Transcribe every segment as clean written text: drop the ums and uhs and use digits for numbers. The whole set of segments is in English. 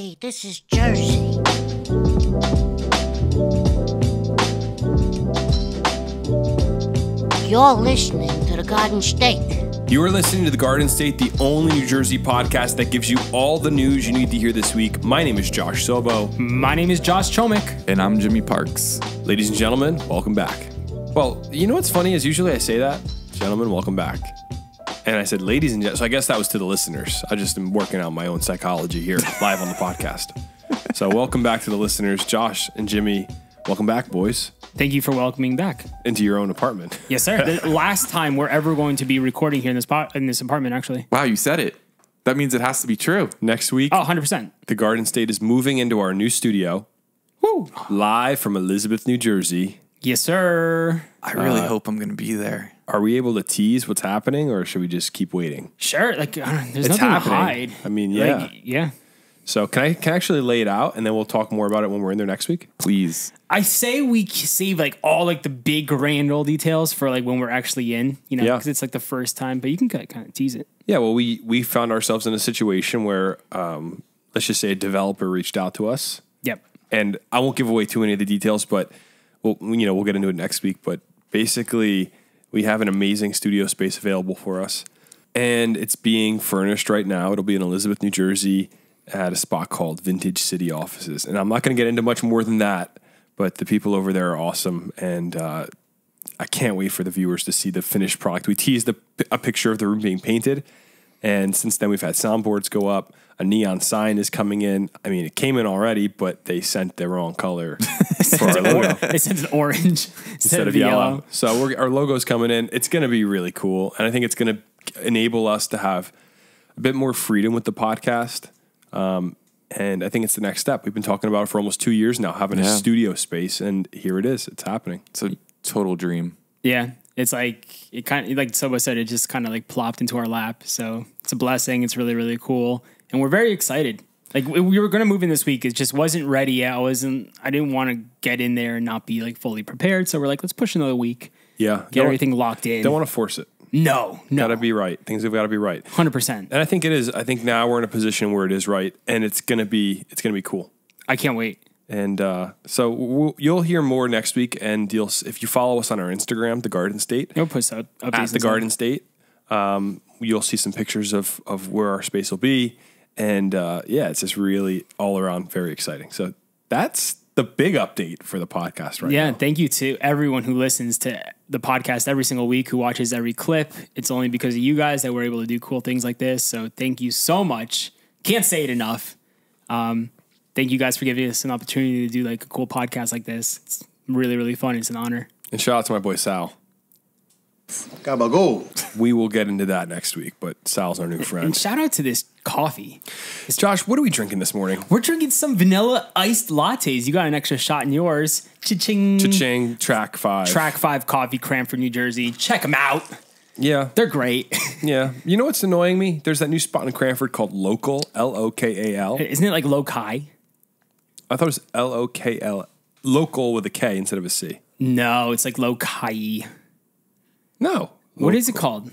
Hey, this is Jersey. You're listening to the Garden State. You are listening to The Garden State, the only New Jersey podcast that gives you all the news you need to hear this week. My name is Josh Sobo. My name is Josh Chomik. And I'm Jimmy Parks. Ladies and gentlemen, welcome back. Well, you know what's funny is usually I say that, gentlemen, welcome back. And I said, ladies and gentlemen, so I guess that was to the listeners. I just am working out my own psychology here live on the podcast. So welcome back to the listeners. Josh and Jimmy, welcome back, boys. Thank you for welcoming back. Into your own apartment. Yes, sir. The last time we're ever going to be recording here in this apartment, actually. Wow, you said it. That means it has to be true. Next week, Oh, 100%. the Garden State is moving into our new studio. Woo. Live from Elizabeth, New Jersey. Yes, sir. I really hope I'm going to be there. Are we able to tease what's happening, or should we just keep waiting? Sure. Like, there's It's nothing happening. to hide. I mean, yeah. Like, yeah. So can I actually lay it out, and then we'll talk more about it when we're in there next week? Please. I say we save like all like the big grand old details for like when we're actually in, you know, Yeah. because it's like the first time, but you can kind of tease it. Yeah, well, we found ourselves in a situation where, let's just say a developer reached out to us, Yep. and I won't give away too many of the details, but we'll get into it next week. But basically, we have an amazing studio space available for us, and it's being furnished right now. It'll be in Elizabeth, New Jersey, at a spot called Vintage City Offices. And I'm not going to get into much more than that, but the people over there are awesome, and I can't wait for the viewers to see the finished product. We teased a picture of the room being painted, and since then we've had soundboards go up. A neon sign is coming in. I mean, it came in already, but they sent the wrong color for our logo They sent it orange instead of yellow. So our logo's coming in. It's going to be really cool, and I think it's going to enable us to have a bit more freedom with the podcast. And I think it's the next step. We've been talking about it for almost 2 years now, having a studio space, and here it is. It's happening. It's a total dream. Yeah. It's like, it kind of, like Soba said, it just kind of like plopped into our lap. So it's a blessing. It's really, really cool. And we're very excited. Like we were going to move in this week. It just wasn't ready yet. I didn't want to get in there and not be like fully prepared. So we're like, let's push another week. Yeah. Get everything locked in. Don't want to force it. No. Got to be right. Things have got to be right. 100%. And I think it is. I think now we're in a position where it is right, and it's going to be cool. I can't wait. And so you'll hear more next week, and if you follow us on our Instagram, The Garden State, You'll post up at The Garden State, you'll see some pictures of where our space will be. And it's just really all around very exciting. So that's the big update for the podcast right now. Yeah, thank you to everyone who listens to the podcast every single week, who watches every clip. It's only because of you guys that we're able to do cool things like this. So thank you so much. Can't say it enough. Thank you guys for giving us an opportunity to do like a cool podcast like this. It's really, really fun. It's an honor. And shout out to my boy Sal. Gabagool. We will get into that next week, but Sal's our new friend. And shout out to this coffee. Josh, what are we drinking this morning? We're drinking some vanilla iced lattes. You got an extra shot in yours. Cha-ching. Cha-ching, Track 5. Track 5 Coffee, Cranford, New Jersey. Check them out. Yeah. They're great. Yeah. You know what's annoying me? There's that new spot in Cranford called Local, L-O-K-A-L. Isn't it like low-kai? I thought it was L-O-K-L, local with a K instead of a C. No, it's like low-kai. No. What is it called?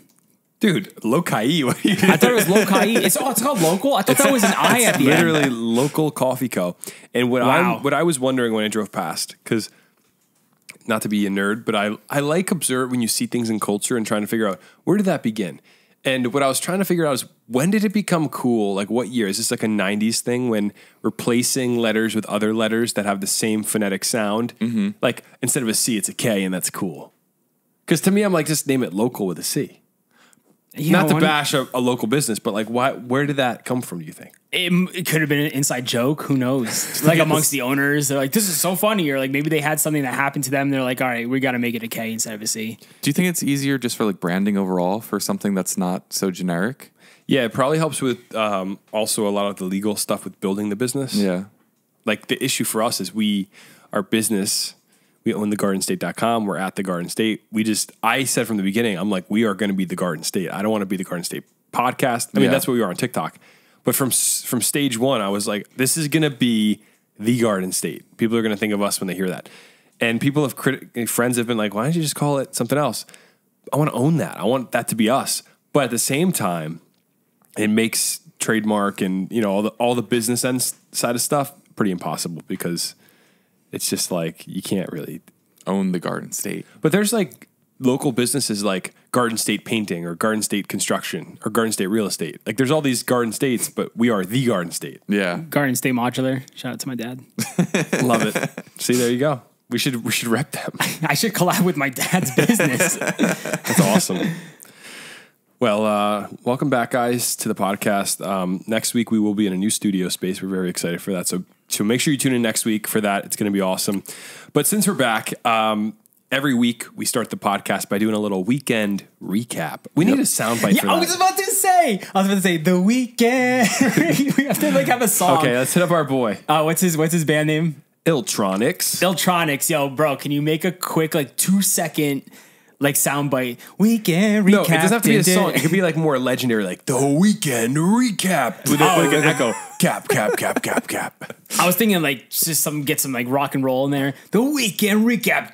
Dude, Lokai. What are you I thought it was low-kai. It's called local? I thought that was an I at the end. literally Local Coffee Co. And what I was wondering when I drove past, because not to be a nerd, but I like observe when you see things in culture and trying to figure out where did that begin. And what I was trying to figure out is, when did it become cool? Like, what year? Is this like a 90s thing when replacing letters with other letters that have the same phonetic sound? Mm-hmm. Like, instead of a C, it's a K, and that's cool. Because to me, I'm like, just name it Local with a C. Yeah, Not to bash a local business, but like, where did that come from, do you think? It could have been an inside joke. Who knows? Like amongst the owners, they're like, this is so funny. Or like maybe they had something that happened to them. They're like, all right, we got to make it a K instead of a C. Do you think it's easier just for like branding overall for something that's not so generic? Yeah, it probably helps with also a lot of the legal stuff with building the business. Yeah. Like the issue for us is our business, we own thegardenstate.com. We're at the Garden State. I said from the beginning, I'm like, we are going to be the Garden State. I don't want to be the Garden State podcast. I mean, that's what we are on TikTok. But from stage one, I was like, this is going to be the Garden State. People are going to think of us when they hear that. And friends have been like, why don't you just call it something else? I want to own that. I want that to be us. But at the same time, it makes trademark and all the business end side of stuff, pretty impossible because it's just like you can't really Own the Garden State. But there's like local businesses like Garden State Painting or Garden State Construction or Garden State Real Estate. Like there's all these Garden States, but we are the Garden State. Yeah. Garden State Modular. Shout out to my dad. Love it. See, there you go. We should rep them. I should collab with my dad's business. That's awesome. Well, welcome back, guys, to the podcast. Next week, we will be in a new studio space. We're very excited for that. So make sure you tune in next week for that. It's going to be awesome. But since we're back, every week we start the podcast by doing a little weekend recap. We need a soundbite for that. I was about to say the weekend. We have to have a song. Okay, let's hit up our boy. What's his band name? Iltronics. Yo, bro, can you make a quick 2-second soundbite? Weekend recap. No, it doesn't have to be a song. It could be more legendary, like the weekend recap with an echo. Cap. I was thinking just get some rock and roll in there. The weekend recap.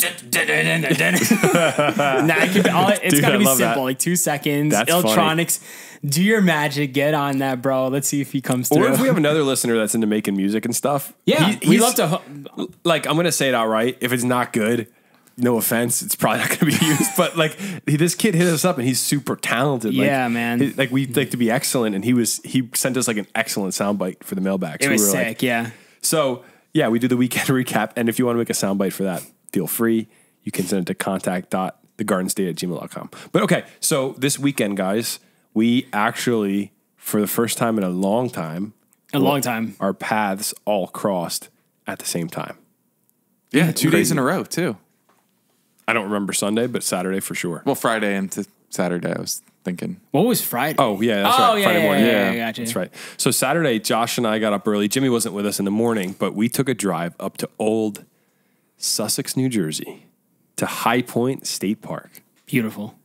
It's got to be simple. 2 seconds. That's Iltronics. Funny. Do your magic. Get on that, bro. Let's see if he comes through. Or if we have another listener that's into making music and stuff. Yeah, we love to. I'm going to say it outright. If it's not good, no offense, it's probably not going to be used. But this kid hit us up and he's super talented. Yeah, man. We'd like to be excellent, and he sent us an excellent soundbite for the mailbag. So it was sick. Yeah. So yeah, we do the weekend recap, and if you want to make a soundbite for that, feel free. You can send it to contact.thegardenstate@gmail.com. But okay, so this weekend, guys, we actually, for the first time in a long time, our paths all crossed at the same time. Yeah, 2 days in a row, too. I don't remember Sunday, but Saturday for sure. Well, Friday into Saturday, I was thinking. What was Friday? Oh, yeah, that's right. Yeah, Friday morning. Yeah, gotcha. That's right. So Saturday, Josh and I got up early. Jimmy wasn't with us in the morning, but we took a drive up to Old Sussex, New Jersey, to High Point State Park. Beautiful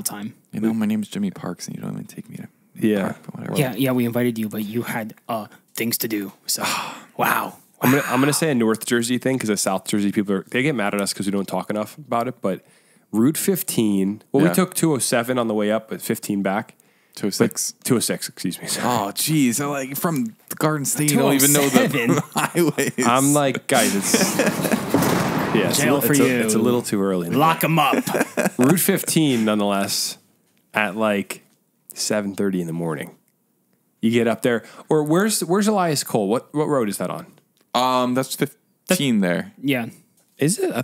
time. My name's Jimmy Parks, and you don't even take me to Yeah. park, but whatever. Yeah, we invited you, but you had things to do. So, wow. I'm gonna say a North Jersey thing because the South Jersey people they get mad at us because we don't talk enough about it. But Route 15, we took 207 on the way up, but 15 back. 206. 206, excuse me. Sorry. Oh, geez. From the Garden State, you don't even know the highways. I'm like, guys, it's Jail for you. It's a little too early. Lock them up. Route 15, nonetheless, at 7:30 in the morning. You get up there, or where's Elias Cole? What road is that on? That's 15 there. Yeah. Is it? I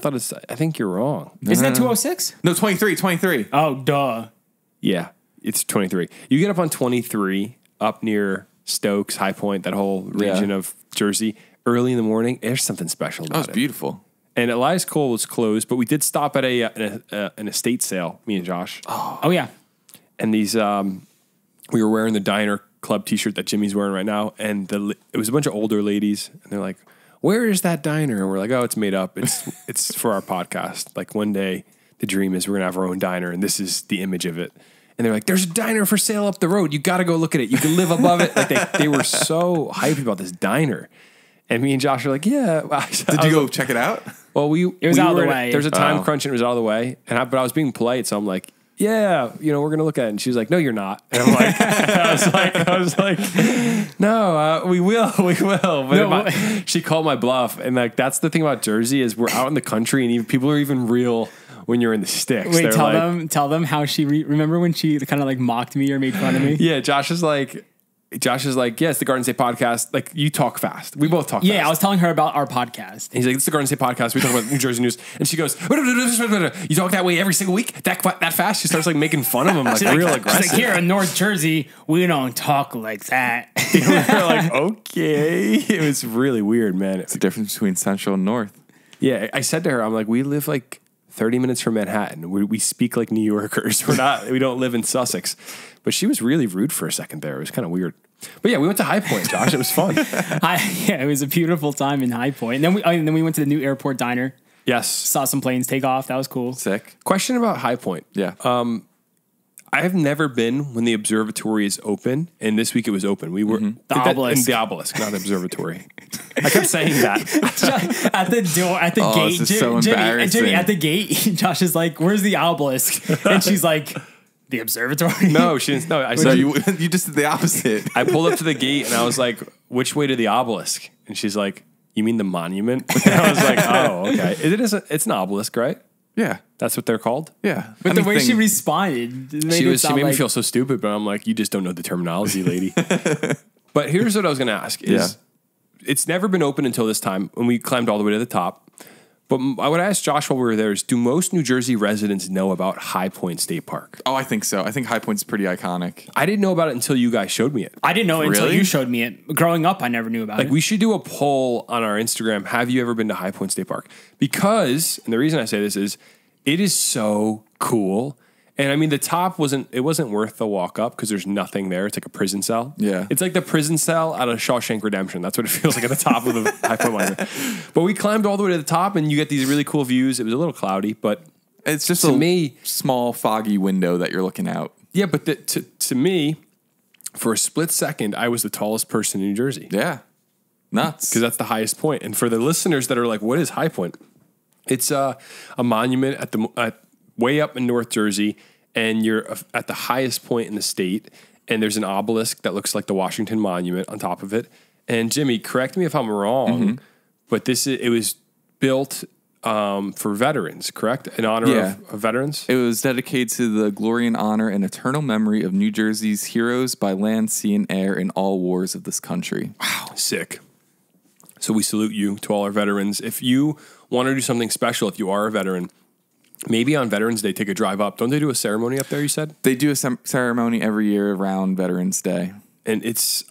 think you're wrong. Isn't that 206? No, 23. Oh, duh. Yeah, it's 23. You get up on 23 up near Stokes, High Point, that whole region of Jersey, early in the morning. There's something special about it. That was beautiful. And Elias Cole was closed, but we did stop at an estate sale, me and Josh. Oh yeah. And these, we were wearing the Diner Club T-shirt that Jimmy's wearing right now, and it was a bunch of older ladies, and they're like, "Where is that diner?" And we're like, "Oh, it's made up. It's for our podcast. One day, the dream is we're gonna have our own diner, and this is the image of it." And they're like, "There's a diner for sale up the road. You got to go look at it. You can live above it." They were so hyped about this diner, and me and Josh are like, "Yeah." Did you go check it out? Well, it was out of the way. There's a time crunch, and it was out of the way, but I was being polite, so I'm like, "Yeah, we're gonna look at it." And she was like, "No, you're not." And I'm like, I was like, "No, we will." But she called my bluff, and that's the thing about Jersey is we're out in the country, and people are even real when you're in the sticks. Wait, tell them how she remember when she kind of mocked me or made fun of me. Yeah, Josh is like, "Yeah, it's the Garden State podcast. You talk fast. We both talk fast." Yeah, I was telling her about our podcast. And he's like, "It's the Garden State podcast. We talk about New Jersey news." And she goes, "You talk that way every single week? That fast?" She starts making fun of him, real aggressive. She's like, "Here in North Jersey, we don't talk like that." We were like, "Okay." It was really weird, man. It's the difference between Central and North. Yeah, I said to her, I'm like, "We live 30 minutes from Manhattan. We speak like New Yorkers. We don't live in Sussex." But she was really rude for a second there. It was kind of weird. But yeah, we went to High Point, Josh. It was fun. It was a beautiful time in High Point. And then we went to the new airport diner. Yes. Saw some planes take off. That was cool. Sick. Question about High Point. Yeah. I have never been when the observatory is open, and this week it was open. We were The obelisk. in the obelisk, not the observatory. I kept saying that at the door, at the gate. This is so embarrassing. Jimmy, at the gate, Josh is like, "Where's the obelisk?" And she's like, The observatory? No, she didn't. No, I So said you just did the opposite. I pulled up to the gate and I was like, "Which way to the obelisk?" And she's like, "You mean the monument?" And I was like, "Oh, okay. It's an obelisk, right? Yeah. That's what they're called." Yeah. But the way she responded, She made me feel so stupid, but I'm like, "You just don't know the terminology, lady." But here's what I was going to ask: is it's never been open until this time when we climbed all the way to the top. But I would ask Josh while we were there: is do most New Jersey residents know about High Point State Park? Oh, I think so. I think High Point's pretty iconic. I didn't know about it until you guys showed me it. I didn't know it until Really? you showed me it. Growing up, I never knew about it. We should do a poll on our Instagram. Have you ever been to High Point State Park? Because, and the reason I say this is, it is so cool. And I mean, the top wasn't worth the walk up because there's nothing there. It's like a prison cell. Yeah. It's like the prison cell out of Shawshank Redemption. That's what it feels like at the top of the High Point Monument. But we climbed all the way to the top and you get these really cool views. It was a little cloudy, but It's just to me, small foggy window that you're looking out. yeah, but to me, for a split second, I was the tallest person in New Jersey. Yeah. Nuts. Because that's the highest point. And for the listeners that are like, what is High Point? It's a monument at way up in North Jersey, and you're at the highest point in the state, and there's an obelisk that looks like the Washington Monument on top of it. And Jimmy, correct me if I'm wrong, but it was built for veterans, correct? In honor of veterans? It was dedicated to the glory and honor and eternal memory of New Jersey's heroes by land, sea, and air in all wars of this country. Wow. Sick. So we salute you to all our veterans. If you want to do something special, if you are a veteran, maybe on Veterans Day, take a drive up. Don't they do a ceremony up there, you said? They do a ceremony every year around Veterans Day. And it's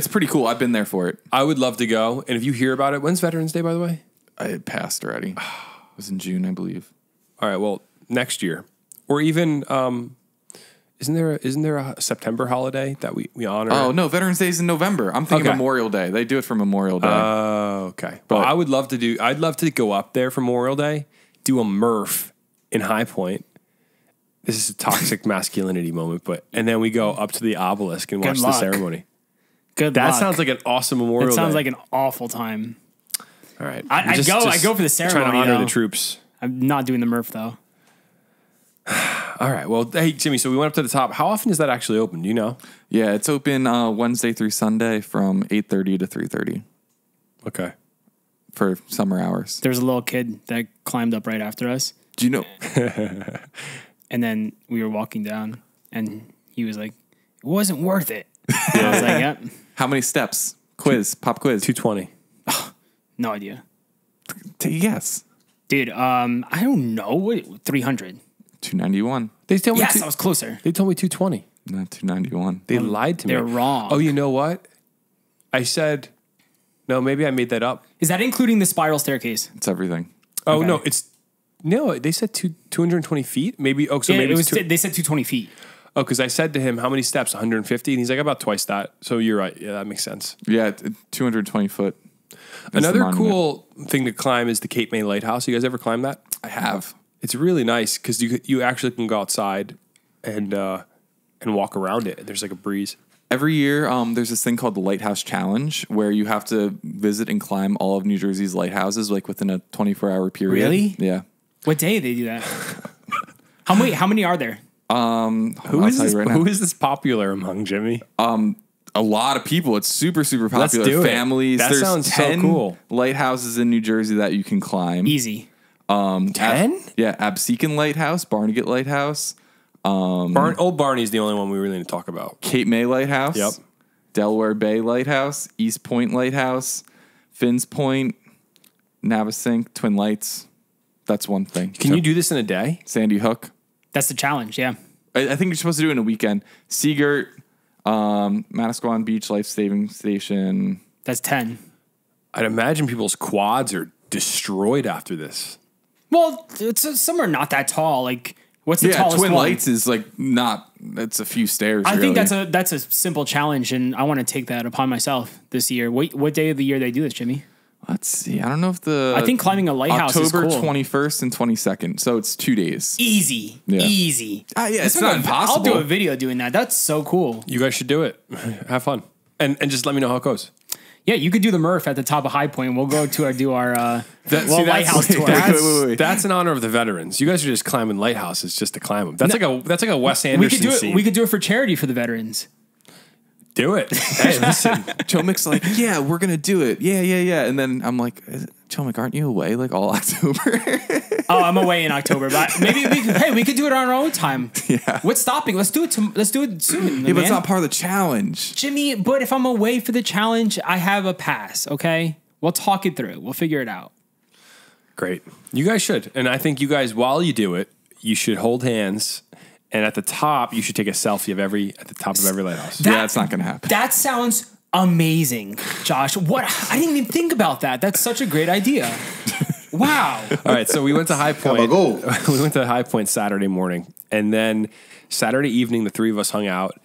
pretty cool. I've been there for it. I would love to go. And if you hear about it, when's Veterans Day, by the way? I had passed already. It was in June, I believe. All right, well, next year. Or even, isn't there a September holiday that we honor? Oh, no, Veterans Day is in November. I'm thinking Okay. Memorial Day. They do it for Memorial Day. Oh, okay. But I'd love to go up there for Memorial Day, do a Murph in High Point. This is a toxic masculinity moment, and then we go up to the obelisk and watch the ceremony. That sounds like an awesome Memorial Day. It sounds like an awful time. All right. I go for the ceremony. Trying to honor though. the troops. I'm not doing the Murph though. All right. Well, hey, Jimmy, so we went up to the top. How often is that actually open? Do you know? Yeah, it's open Wednesday through Sunday from 8:30 to 3:30 Okay. for summer hours. There was a little kid that climbed up right after us, Do you know? and then we were walking down, and he was like, "It wasn't worth it." And I was like, "Yep, How many steps? Pop quiz. 220. no idea, Take a guess. dude." I don't know. 300. 291. They told me Yes, I was closer. They told me 220. Not 291. They lied to me. They're wrong. Oh, you know what? I said, no, maybe I made that up. Is that including the spiral staircase? It's everything. Oh, Okay. no, they said 220 feet. Maybe, so Yeah, maybe it it's was. They said 220 feet. Oh, because I said to him, how many steps? 150? And he's like, about twice that. So you're right. Yeah, that makes sense. Yeah, 220 foot. Another cool thing to climb is the Cape May Lighthouse. You guys ever climb that? I have. It's really nice because you actually can go outside and walk around it. There's like a breeze. Every year, there's this thing called the Lighthouse Challenge where you have to visit and climb all of New Jersey's lighthouses like within a 24-hour period. Really? Yeah. What day did they do that? How many are there? Who is this popular among, Jimmy? A lot of people. It's super, super popular. Let's do it. Families. That There's sounds so 10 cool. lighthouses in New Jersey that you can climb. Easy. 10? Absecon Lighthouse, Barnegat Lighthouse, Old Barney's the only one we really need to talk about. Cape May Lighthouse. Yep. Delaware Bay Lighthouse, East Point Lighthouse, Finns Point, Navesink, Twin Lights. That's one thing. Can you do this in a day? Sandy Hook. That's the challenge. Yeah. I think you're supposed to do it in a weekend. Seagirt, Manasquan Beach Life Saving Station. That's 10. I'd imagine people's quads are destroyed after this. Well, some are not that tall. Like, what's the tallest Twin one? Lights is like not. It's a few stairs. I think really. that's a simple challenge, and I want to take that upon myself this year. What day of the year they do this, Jimmy? Let's see. I don't know if I think climbing a lighthouse October is cool. 21st and 22nd. So it's 2 days. Easy. Yeah. Easy. Yeah, Let's it's not make impossible. I'll do a video doing that. That's so cool. You guys should do it. Have fun. And just let me know how it goes. Yeah, you could do the Murph at the top of High Point. We'll go to do our lighthouse tour. Wait. That's in honor of the veterans. You guys are just climbing lighthouses just to climb them. That's like a Wes Anderson scene. We could do it for charity for the veterans. Do it. Hey, listen. Joe Mick's like, yeah, we're gonna do it. Yeah. And then I'm like, Joe Mick, aren't you away like all October? Oh, I'm away in October, but maybe we could do it on our own time. Yeah. What's stopping? Let's do it soon. Yeah, but it's not part of the challenge. Jimmy, but if I'm away for the challenge, I have a pass, okay? We'll talk it through. We'll figure it out. Great. You guys should. And I think you guys, while you do it, you should hold hands. And at the top, you should take a selfie at the top of every lighthouse. That's not going to happen. That sounds amazing, Josh. What? I didn't even think about that. That's such a great idea. Wow. All right, so we went to High Point. We went to High Point Saturday morning. And then Saturday evening, the three of us hung out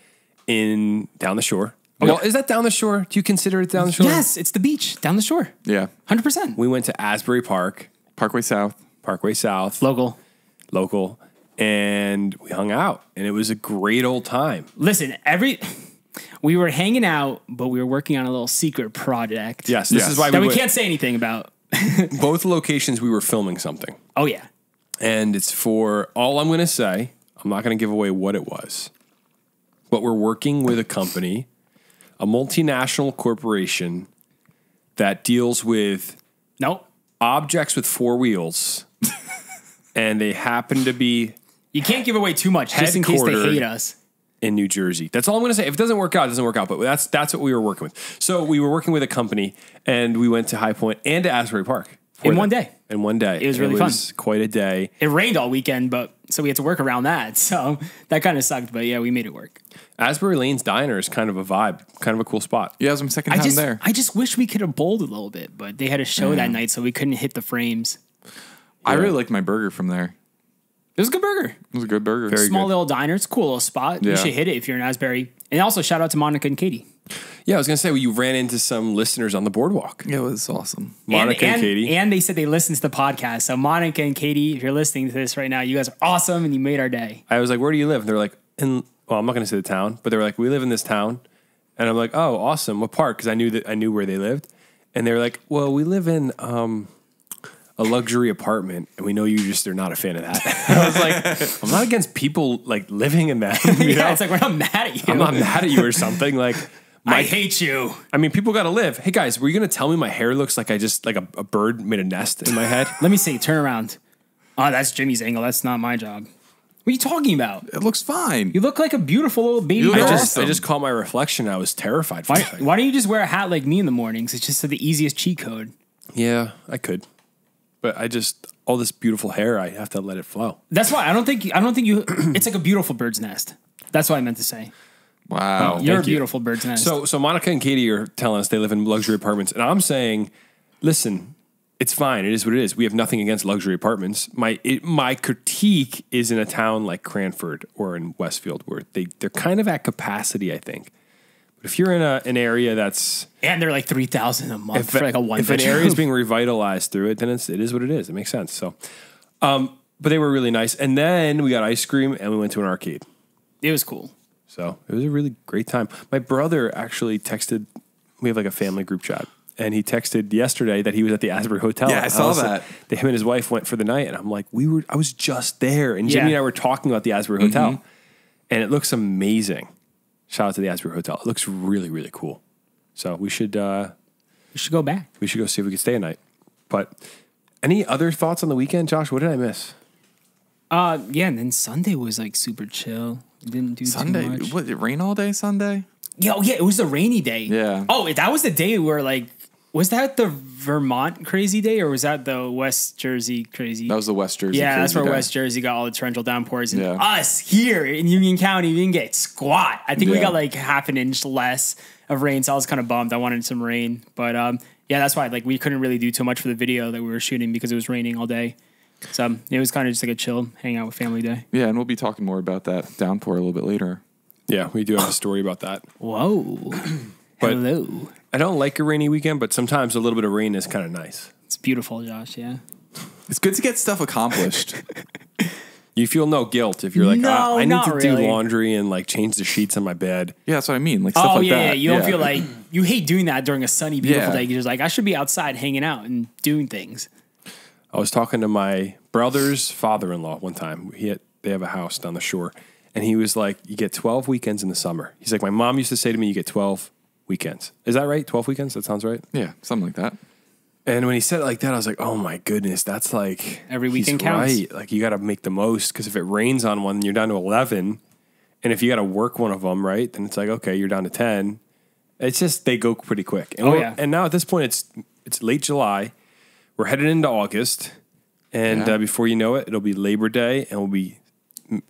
down the shore. Well, is that down the shore? Do you consider it down the shore? Yes, it's the beach down the shore. Yeah. 100%. We went to Asbury Park. Parkway South. Local. And we hung out, and it was a great old time. Listen, we were hanging out, but we were working on a little secret project. Yes, this is why we can't say anything about. Both locations we were filming something. Oh yeah, and it's for all I'm going to say. I'm not going to give away what it was, but we're working with a company, a multinational corporation that deals with objects with four wheels, and they happen to be. You can't give away too much, just in case they hate us. In New Jersey. That's all I'm going to say. If it doesn't work out, it doesn't work out. But that's what we were working with. So we were working with a company, and we went to High Point and to Asbury Park. In one day. In one day. It was really fun. Quite a day. It rained all weekend, so we had to work around that. So that kind of sucked. But yeah, we made it work. Asbury Lane's Diner is kind of a vibe, kind of a cool spot. Yeah, it was my second time there. I just wish we could have bowled a little bit, but they had a show that night, so we couldn't hit the frames. I really liked my burger from there. It was a good burger. It was a good burger. Very Small little diner. It's a cool little spot. Yeah. You should hit it if you're in Asbury. And also shout out to Monica and Katie. Yeah, I was going to say, you ran into some listeners on the boardwalk. It was awesome. Monica and Katie. And they said they listened to the podcast. So Monica and Katie, if you're listening to this right now, you guys are awesome and you made our day. I was like, where do you live? And they're like, I'm not going to say the town, but they were like, we live in this town. And I'm like, oh, awesome. What part? Because I knew where they lived. And they were like, well, we live in a luxury apartment, and we know you're not a fan of that. I was like, I'm not against people like living in that. You know? It's like, we're not mad at you. I'm not mad at you or something. Like, I hate you. I mean, people got to live. Hey guys, were you going to tell me my hair looks like a bird made a nest in my head? Let me see. Turn around. Oh, that's Jimmy's angle. That's not my job. What are you talking about? It looks fine. You look like a beautiful little baby. I just caught my reflection. I was terrified. Why don't you just wear a hat like me in the mornings? It's just the easiest cheat code. Yeah, I could. But all this beautiful hair, I have to let it flow. That's why I don't think you. It's like a beautiful bird's nest. That's what I meant to say. Wow, you're a beautiful bird's nest. So Monica and Katie are telling us they live in luxury apartments, and I'm saying, listen, it's fine. It is what it is. We have nothing against luxury apartments. My critique is in a town like Cranford or in Westfield, where they're kind of at capacity, I think. If you're in an area that's... And they're like $3,000 a month for like a one If an area is being revitalized through it, then it is what it is. It makes sense. So, but they were really nice. And then we got ice cream and we went to an arcade. It was cool. So it was a really great time. My brother actually texted... We have like a family group chat. And he texted yesterday that he was at the Asbury Hotel. Yeah, I saw that. Him and his wife went for the night. And I'm like, I was just there. And Jimmy and I were talking about the Asbury Hotel. And it looks amazing. Shout out to the Asbury Hotel. It looks really, really cool. So we should go back. We should go see if we can stay a night. But any other thoughts on the weekend, Josh? What did I miss? Yeah, and then Sunday was like super chill. Didn't do too much. What, did it rain all day Sunday? Yeah, it was a rainy day. Yeah. Oh, that was the day where like, was that the Vermont crazy day or was that the West Jersey crazy? That was the West Jersey. Yeah, that's where West Jersey got all the torrential downpours. And us here in Union County, we didn't get squat. I think we got like half an inch less of rain, so I was kind of bummed. I wanted some rain. But yeah, that's why like we couldn't really do too much for the video that we were shooting because it was raining all day. So it was kind of just like a chill hang out with family day. Yeah, and we'll be talking more about that downpour a little bit later. Yeah, we do have a story about that. Whoa. But hello. I don't like a rainy weekend, but sometimes a little bit of rain is kind of nice. It's beautiful, Josh, yeah. It's good to get stuff accomplished. You feel no guilt if you're like, No, I need not to really. do laundry and like change the sheets on my bed. Yeah, that's what I mean. Like stuff Oh like yeah, that. yeah. You don't feel like you hate doing that during a sunny, beautiful Yeah. day. You're just like, I should be outside hanging out and doing things. I was talking to my brother's father-in-law one time. They have a house down the shore, and he was like, "You get 12 weekends in the summer." He's like, "My mom used to say to me, you get 12 weekends." Is that right? 12 weekends? That sounds right. Yeah, something like that. And when he said it like that, I was like, "Oh my goodness, that's like Every he's weekend counts. right. Like you got to make the most because if it rains on one, you're down to 11, and if you got to work one of them, right, then it's like okay, you're down to 10. It's just they go pretty quick. And and now at this point, it's late July. We're headed into August, and before you know it, it'll be Labor Day, and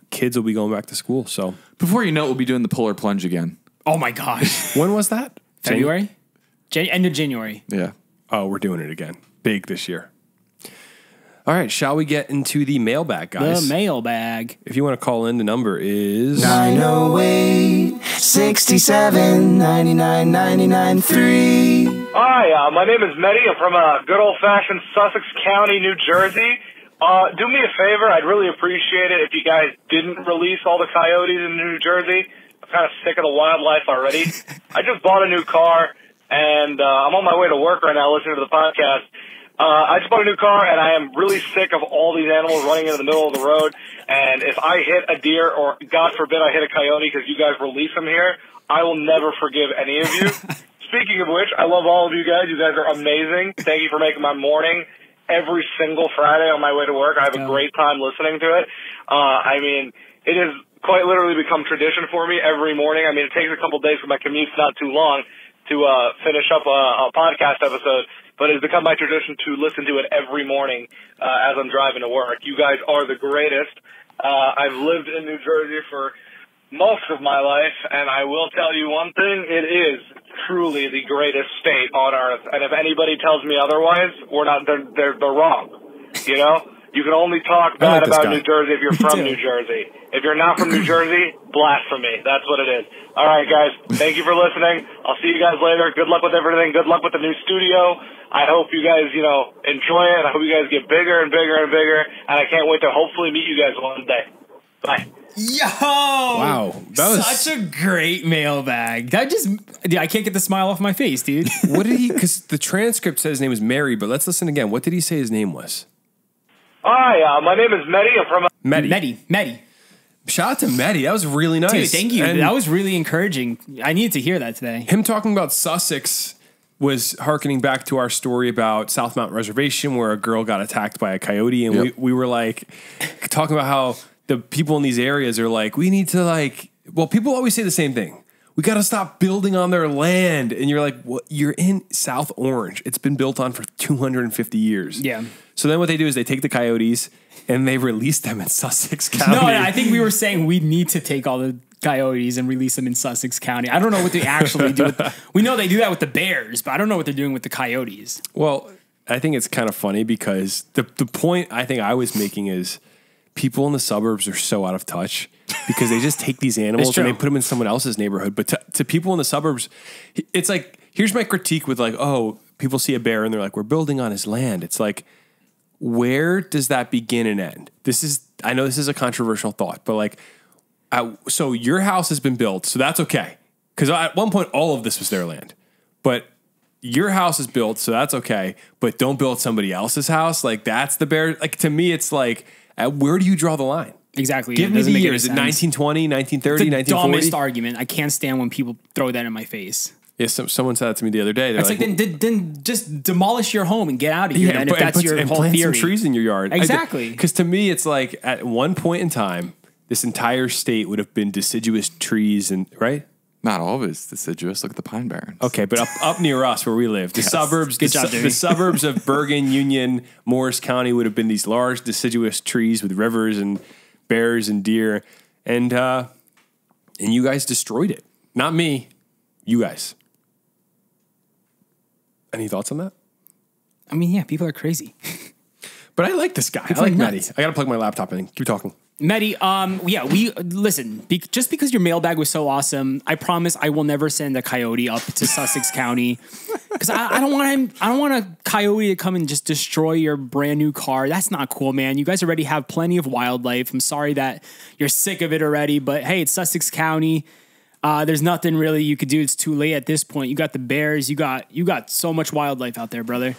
kids will be going back to school. So Before you know it, we'll be doing the polar plunge again. Oh my gosh. when was that? February? End of January. Yeah. Oh, we're doing it again. Big this year. All right, shall we get into the mailbag, guys? The mailbag. If you want to call in, the number is 908 67 99 99 3. Hi, my name is Mehdi. I'm from good old-fashioned Sussex County, New Jersey. Do me a favor. I'd really appreciate it if you guys didn't release all the coyotes in New Jersey. I'm kind of sick of the wildlife already. I just bought a new car, and I'm on my way to work right now listening to the podcast. I just bought a new car, and I am really sick of all these animals running into the middle of the road. And if I hit a deer, or God forbid I hit a coyote because you guys release them here, I will never forgive any of you. Speaking of which, I love all of you guys. You guys are amazing. Thank you for making my morning every single Friday on my way to work. I have a great time listening to it. I mean, it has quite literally become tradition for me every morning. I mean, it takes a couple days because my commute's not too long to finish up a podcast episode, but it's become my tradition to listen to it every morning as I'm driving to work. You guys are the greatest. I've lived in New Jersey for most of my life, and I will tell you one thing, it is truly the greatest state on earth. And if anybody tells me otherwise, they're wrong. You know? You can only talk bad about New Jersey if you're from New Jersey. If you're not from New Jersey, blasphemy. That's what it is. All right, guys. Thank you for listening. I'll see you guys later. Good luck with everything. Good luck with the new studio. I hope you guys, enjoy it. I hope you guys get bigger and bigger and bigger. And I can't wait to hopefully meet you guys one day. Bye. Yo! Wow. That was such a great mailbag. I can't get the smile off my face, dude. What did he, because the transcript says his name was Mary, but let's listen again. What did he say his name was? Hi, my name is Mehdi. I'm from Mehdi. Shout out to Mehdi. That was really nice. Dude, thank you. And that was really encouraging. I needed to hear that today. him talking about Sussex was hearkening back to our story about South Mountain Reservation where a girl got attacked by a coyote. And we were like talking about how the people in these areas are like, we need to people always say the same thing. We got to stop building on their land. And you're like, what? You're in South Orange. It's been built on for 250 years. Yeah. So then what they do is they take the coyotes and they release them in Sussex County. No, I think we were saying we need to take all the coyotes and release them in Sussex County. I don't know what they actually do. We know they do that with the bears, but I don't know what they're doing with the coyotes. Well, I think it's kind of funny because the point I think I was making is people in the suburbs are so out of touch because they just take these animals and they put them in someone else's neighborhood. But to people in the suburbs, it's like, here's my critique with people see a bear and they're like, we're building on his land. It's like, where does that begin and end? I know this is a controversial thought, but so your house has been built, so that's okay. Because at one point, all of this was their land. But your house is built, so that's okay. But don't build somebody else's house. Like, that's the bear. Like, to me, it's like, where do you draw the line? Exactly. Give me the year. Is it 1920, 1930, it's the 1940? dumbest argument. I can't stand when people throw that in my face. Yeah, someone said that to me the other day. They're It's like then just demolish your home and get out of here. Then, if that's your whole plant theory. some trees in your yard. Exactly. Because to me, it's like at one point in time, this entire state would have been deciduous trees and right. Not all of it's deciduous. Look at the Pine Barrens. Okay, but up near us where we live, the suburbs, Good job, Jimmy. the suburbs of Bergen, Union, Morris County would have been these large deciduous trees with rivers and bears and deer, and you guys destroyed it. Not me, you guys. Any thoughts on that? I mean, yeah, people are crazy. But I like this guy. People I like are Matty. nuts. I got to plug my laptop in. Keep talking. Medi, yeah, we listen. Just because your mailbag was so awesome, I promise I will never send a coyote up to Sussex County because I don't want him. I don't want a coyote to come and just destroy your brand new car. That's not cool, man. You guys already have plenty of wildlife. I'm sorry that you're sick of it already, but hey, it's Sussex County. There's nothing really you could do. It's too late at this point. You got the bears. You got so much wildlife out there, brother.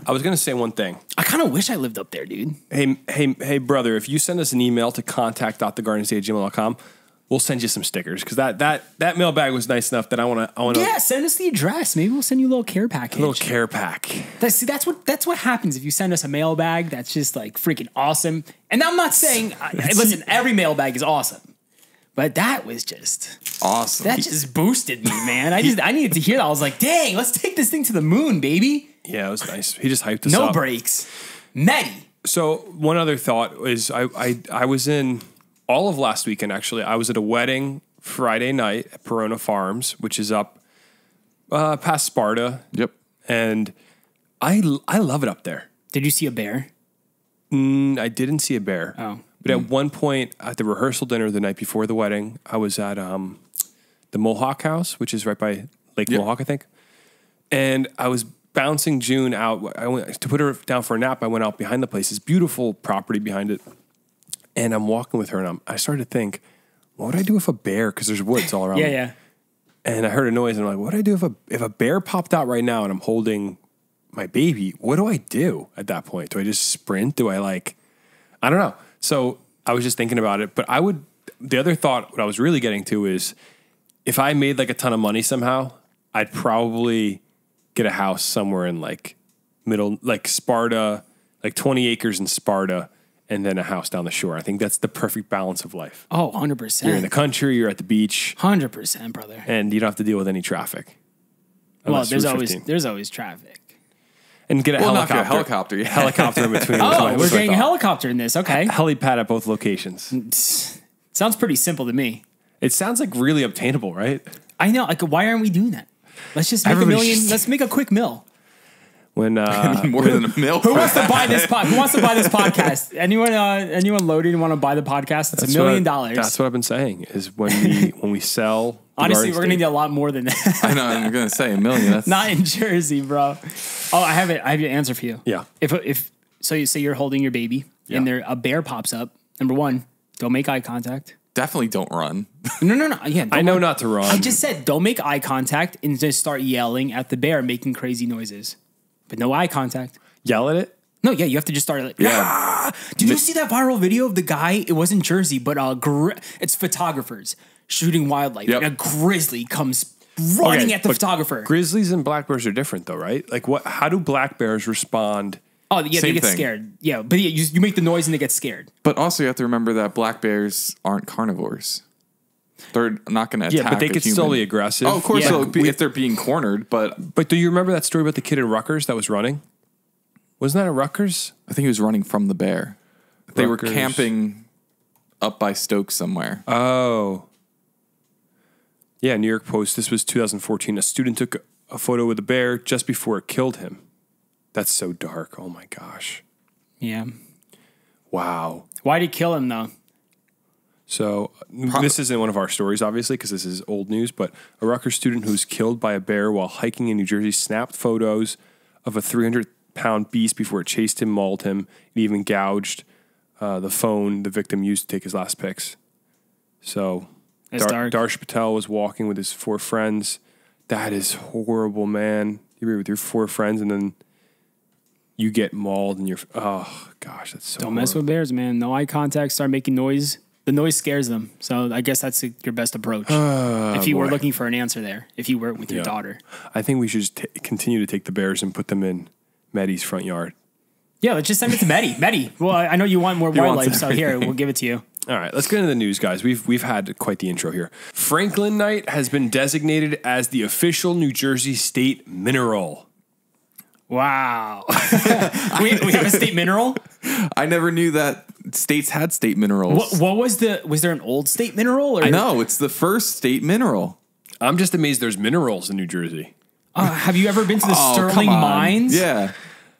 I was going to say one thing. I kind of wish I lived up there, dude. Hey, brother, if you send us an email to contact.thegardenstate@gmail.com, we'll send you some stickers because that mailbag was nice enough that I want to. Yeah, send us the address. Maybe we'll send you a little care package. A little care pack. That's what happens if you send us a mailbag. That's just like freaking awesome. And I'm not saying, listen, every mailbag is awesome, but that was just Awesome. that just boosted me, man. I needed to hear that. I was like, dang, let's take this thing to the moon, baby. Yeah, it was nice. He just hyped us up. No breaks. Medi. So one other thought is I was in all of last weekend, actually. I was at a wedding Friday night at Perona Farms, which is up past Sparta. Yep. And I love it up there. Did you see a bear? I didn't see a bear. Oh. But at one point at the rehearsal dinner the night before the wedding, I was at the Mohawk House, which is right by Lake Mohawk, I think. And I was bouncing June out. I went to put her down for a nap. I went out behind the place. This beautiful property behind it. And I'm walking with her, and I started to think, what would I do if a bear, because there's woods all around me. Yeah. And I heard a noise, and I'm like, what would I do if a bear popped out right now and I'm holding my baby? What do I do at that point? Do I just sprint? Do I I don't know. So I was just thinking about it. But the other thought, what I was really getting to is if I made a ton of money somehow, I'd probably get a house somewhere in middle, Sparta, 20 acres in Sparta, and then a house down the shore. I think that's the perfect balance of life. Oh, 100%. You're in the country, you're at the beach. 100%, brother. And you don't have to deal with any traffic. Well, there's always traffic. And get a helicopter. Not a helicopter. Yeah. Helicopter in between. Oh, we're getting a helicopter in this. Okay. Helipad at both locations. Sounds pretty simple to me. It sounds really obtainable, right? I know. Why aren't we doing that? Let's just make $1 million. Let's make a quick mill. When more than a mill. Who wants to buy this podcast? Anyone loaded and want to buy the podcast? It's $1 million. That's what I've been saying. Is when we sell. Honestly, we're gonna need a lot more than that. I know. I'm gonna say $1 million. That's not in Jersey, bro. Oh, I have it. I have your answer for you. Yeah. If so, you say you're holding your baby and a bear pops up. Number one, don't make eye contact. definitely don't run. No. Yeah, I know not to run. I just said don't make eye contact and just start yelling at the bear, making crazy noises. But no eye contact. Yell at it? No, yeah, you have to just start like, yeah. Did you see that viral video of the guy? It wasn't Jersey, but it's photographers shooting wildlife. Yep. And a grizzly comes running at the photographer. Grizzlies and black bears are different though, right? Like what? How do black bears respond? Oh, yeah, they get scared. Yeah, but yeah, you make the noise and they get scared. But also you have to remember that black bears aren't carnivores. They're not going to attack. Yeah, but they could still be aggressive. Oh, of course, Yeah. if they're being cornered. But do you remember that story about the kid in Rutgers that was running? Wasn't that at Rutgers? I think he was running from the bear. They were Rutgers. camping up by Stokes somewhere. Oh. Yeah, New York Post. This was 2014. A student took a photo with a bear just before it killed him. That's so dark. Oh my gosh. Yeah. Wow. Why'd he kill him though? So this isn't one of our stories, obviously, because this is old news, but a Rutgers student who was killed by a bear while hiking in New Jersey snapped photos of a 300-pound beast before it chased him, mauled him, and even gouged the phone the victim used to take his last pics. So Darsh Patel was walking with his 4 friends. That is horrible, man. You're with your 4 friends and then you get mauled and oh gosh, that's so Don't mess with bears, man. No eye contact, start making noise. The noise scares them. So I guess that's your best approach. If you were looking for an answer there, if you were with your daughter. I think we should just continue to take the bears and put them in Medi's front yard. Yeah, let's just send it to Medi. Medi, well, I know you want more wildlife, so here, we'll give it to you. All right, let's get into the news, guys. We've had quite the intro here. Franklinite has been designated as the official New Jersey state mineral. Wow. we have a state mineral? I never knew that states had state minerals. What was there an old state mineral? Or? No, it's the first state mineral. I'm just amazed there's minerals in New Jersey. Have you ever been to the Sterling mines? Yeah.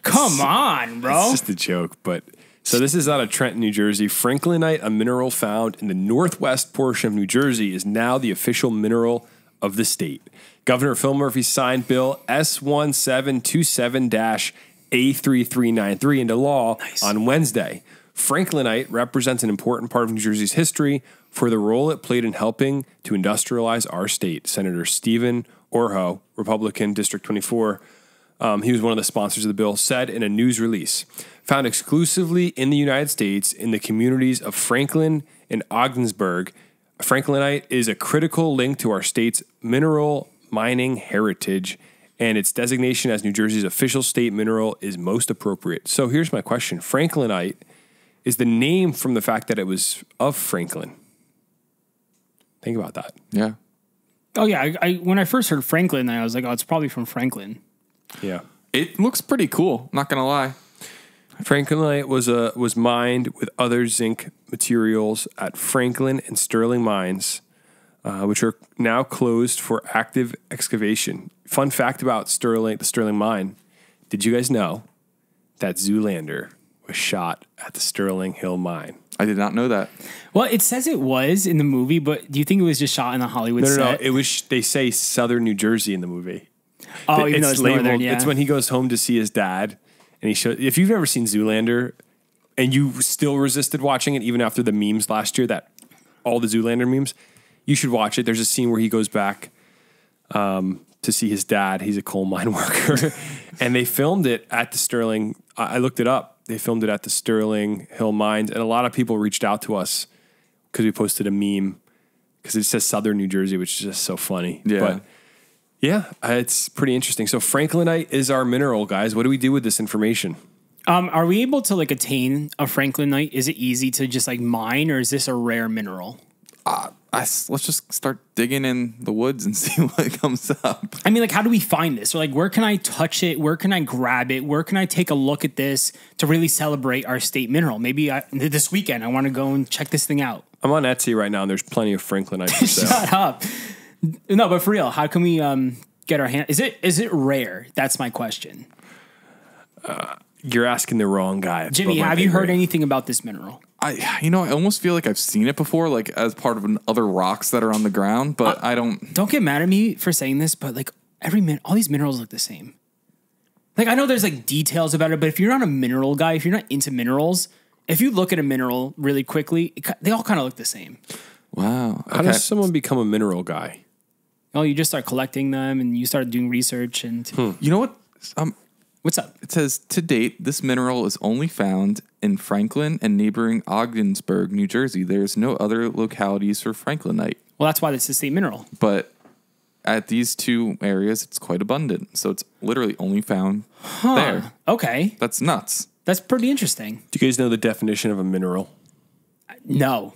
Come on, bro. It's just a joke, but So this is out of Trenton, New Jersey. Franklinite, a mineral found in the northwest portion of New Jersey, is now the official mineral of the state. Governor Phil Murphy signed Bill S1727-A3393 into law on Wednesday. Franklinite represents an important part of New Jersey's history for the role it played in helping to industrialize our state. Senator Stephen Orho, Republican, District 24, he was one of the sponsors of the bill, said in a news release, found exclusively in the United States in the communities of Franklin and Ogdensburg, Franklinite is a critical link to our state's mineral mining heritage, and its designation as New Jersey's official state mineral is most appropriate. So here's my question. Franklinite is the name from the fact that it was of Franklin. Think about that. Yeah. Oh, yeah. I when I first heard Franklin, I was like, oh, it's probably from Franklin. Yeah. It looks pretty cool, not going to lie. Franklinite was mined with other zinc materials at Franklin and Sterling mines, which are now closed for active excavation. Fun fact about the Sterling mine. Did you guys know that Zoolander was shot at the Sterling Hill mine? I did not know that. Well, it says it was in the movie, but do you think it was just shot in the Hollywood set? No. It was. They say Southern New Jersey in the movie. Oh, even though it's northern, yeah. It's when he goes home to see his dad, and he shows. If you've never seen Zoolander, and you still resisted watching it even after the memes last year, that all the Zoolander memes, you should watch it. There's a scene where he goes back to see his dad. He's a coal mine worker, and they filmed it at the Sterling. I looked it up. They filmed it at the Sterling Hill mines, and a lot of people reached out to us because we posted a meme because it says Southern New Jersey, which is just so funny. Yeah. But yeah, it's pretty interesting. So Franklinite is our mineral, guys. What do we do with this information? Are we able to like attain a Franklinite? Is it easy to just like mine, or is this a rare mineral? Let's just start digging in the woods and see what comes up. I mean, like, how do we find this? Or like, where can I touch it? Where can I grab it? Where can I take a look at this to really celebrate our state mineral? Maybe this weekend I want to go and check this thing out. I'm on Etsy right now, and there's plenty of Franklinite for sale. Shut up. No, but for real, how can we get our hand? Is it rare? That's my question. You're asking the wrong guy. Jimmy, have you heard anything about this mineral? I almost feel like I've seen it before, like as part of other rocks that are on the ground, but I don't. Don't get mad at me for saying this, but like all these minerals look the same. Like I know there's like details about it, but if you're not a mineral guy, if you're not into minerals, if you look at a mineral really quickly, they all kind of look the same. Wow. How does someone become a mineral guy? Oh, you just start collecting them and you start doing research and. You know what? What's up? It says, to date, this mineral is only found in Franklin and neighboring Ogdensburg, New Jersey. There's no other localities for Franklinite. Well, that's why it's a state mineral. But at these two areas, it's quite abundant. So it's literally only found there. Okay. That's nuts. That's pretty interesting. Do you guys know the definition of a mineral? No.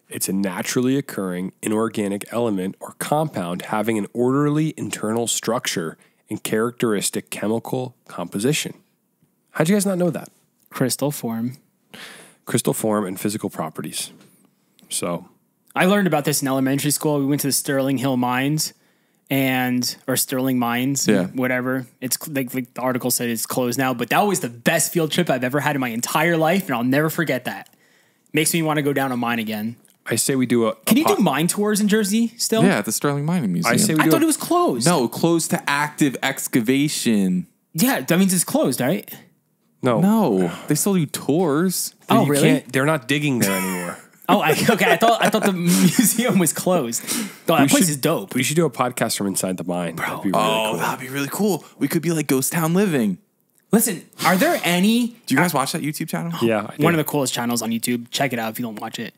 It's a naturally occurring inorganic element or compound having an orderly internal structure and characteristic chemical composition. How'd you guys not know that? Crystal form And physical properties. So I learned about this in elementary school. We went to the Sterling Hill mines or Sterling mines, whatever. It's like the article said it's closed now, but that was the best field trip I've ever had in my entire life, and I'll never forget that. Makes me want to go down a mine again. I say we do Can you do mine tours in Jersey still? Yeah, at the Sterling Mining Museum. I thought it was closed. No, closed to active excavation. Yeah, that means it's closed, right? No, they still do tours. Oh, really? They're not digging there anymore. Okay. I thought the museum was closed. Oh, that place is dope. We should do a podcast from inside the mine. That'd be really cool. That'd be really cool. We could be like Ghost Town Living. Listen, are there any... Do you guys watch that YouTube channel? Yeah. One of the coolest channels on YouTube. Check it out if you don't watch it.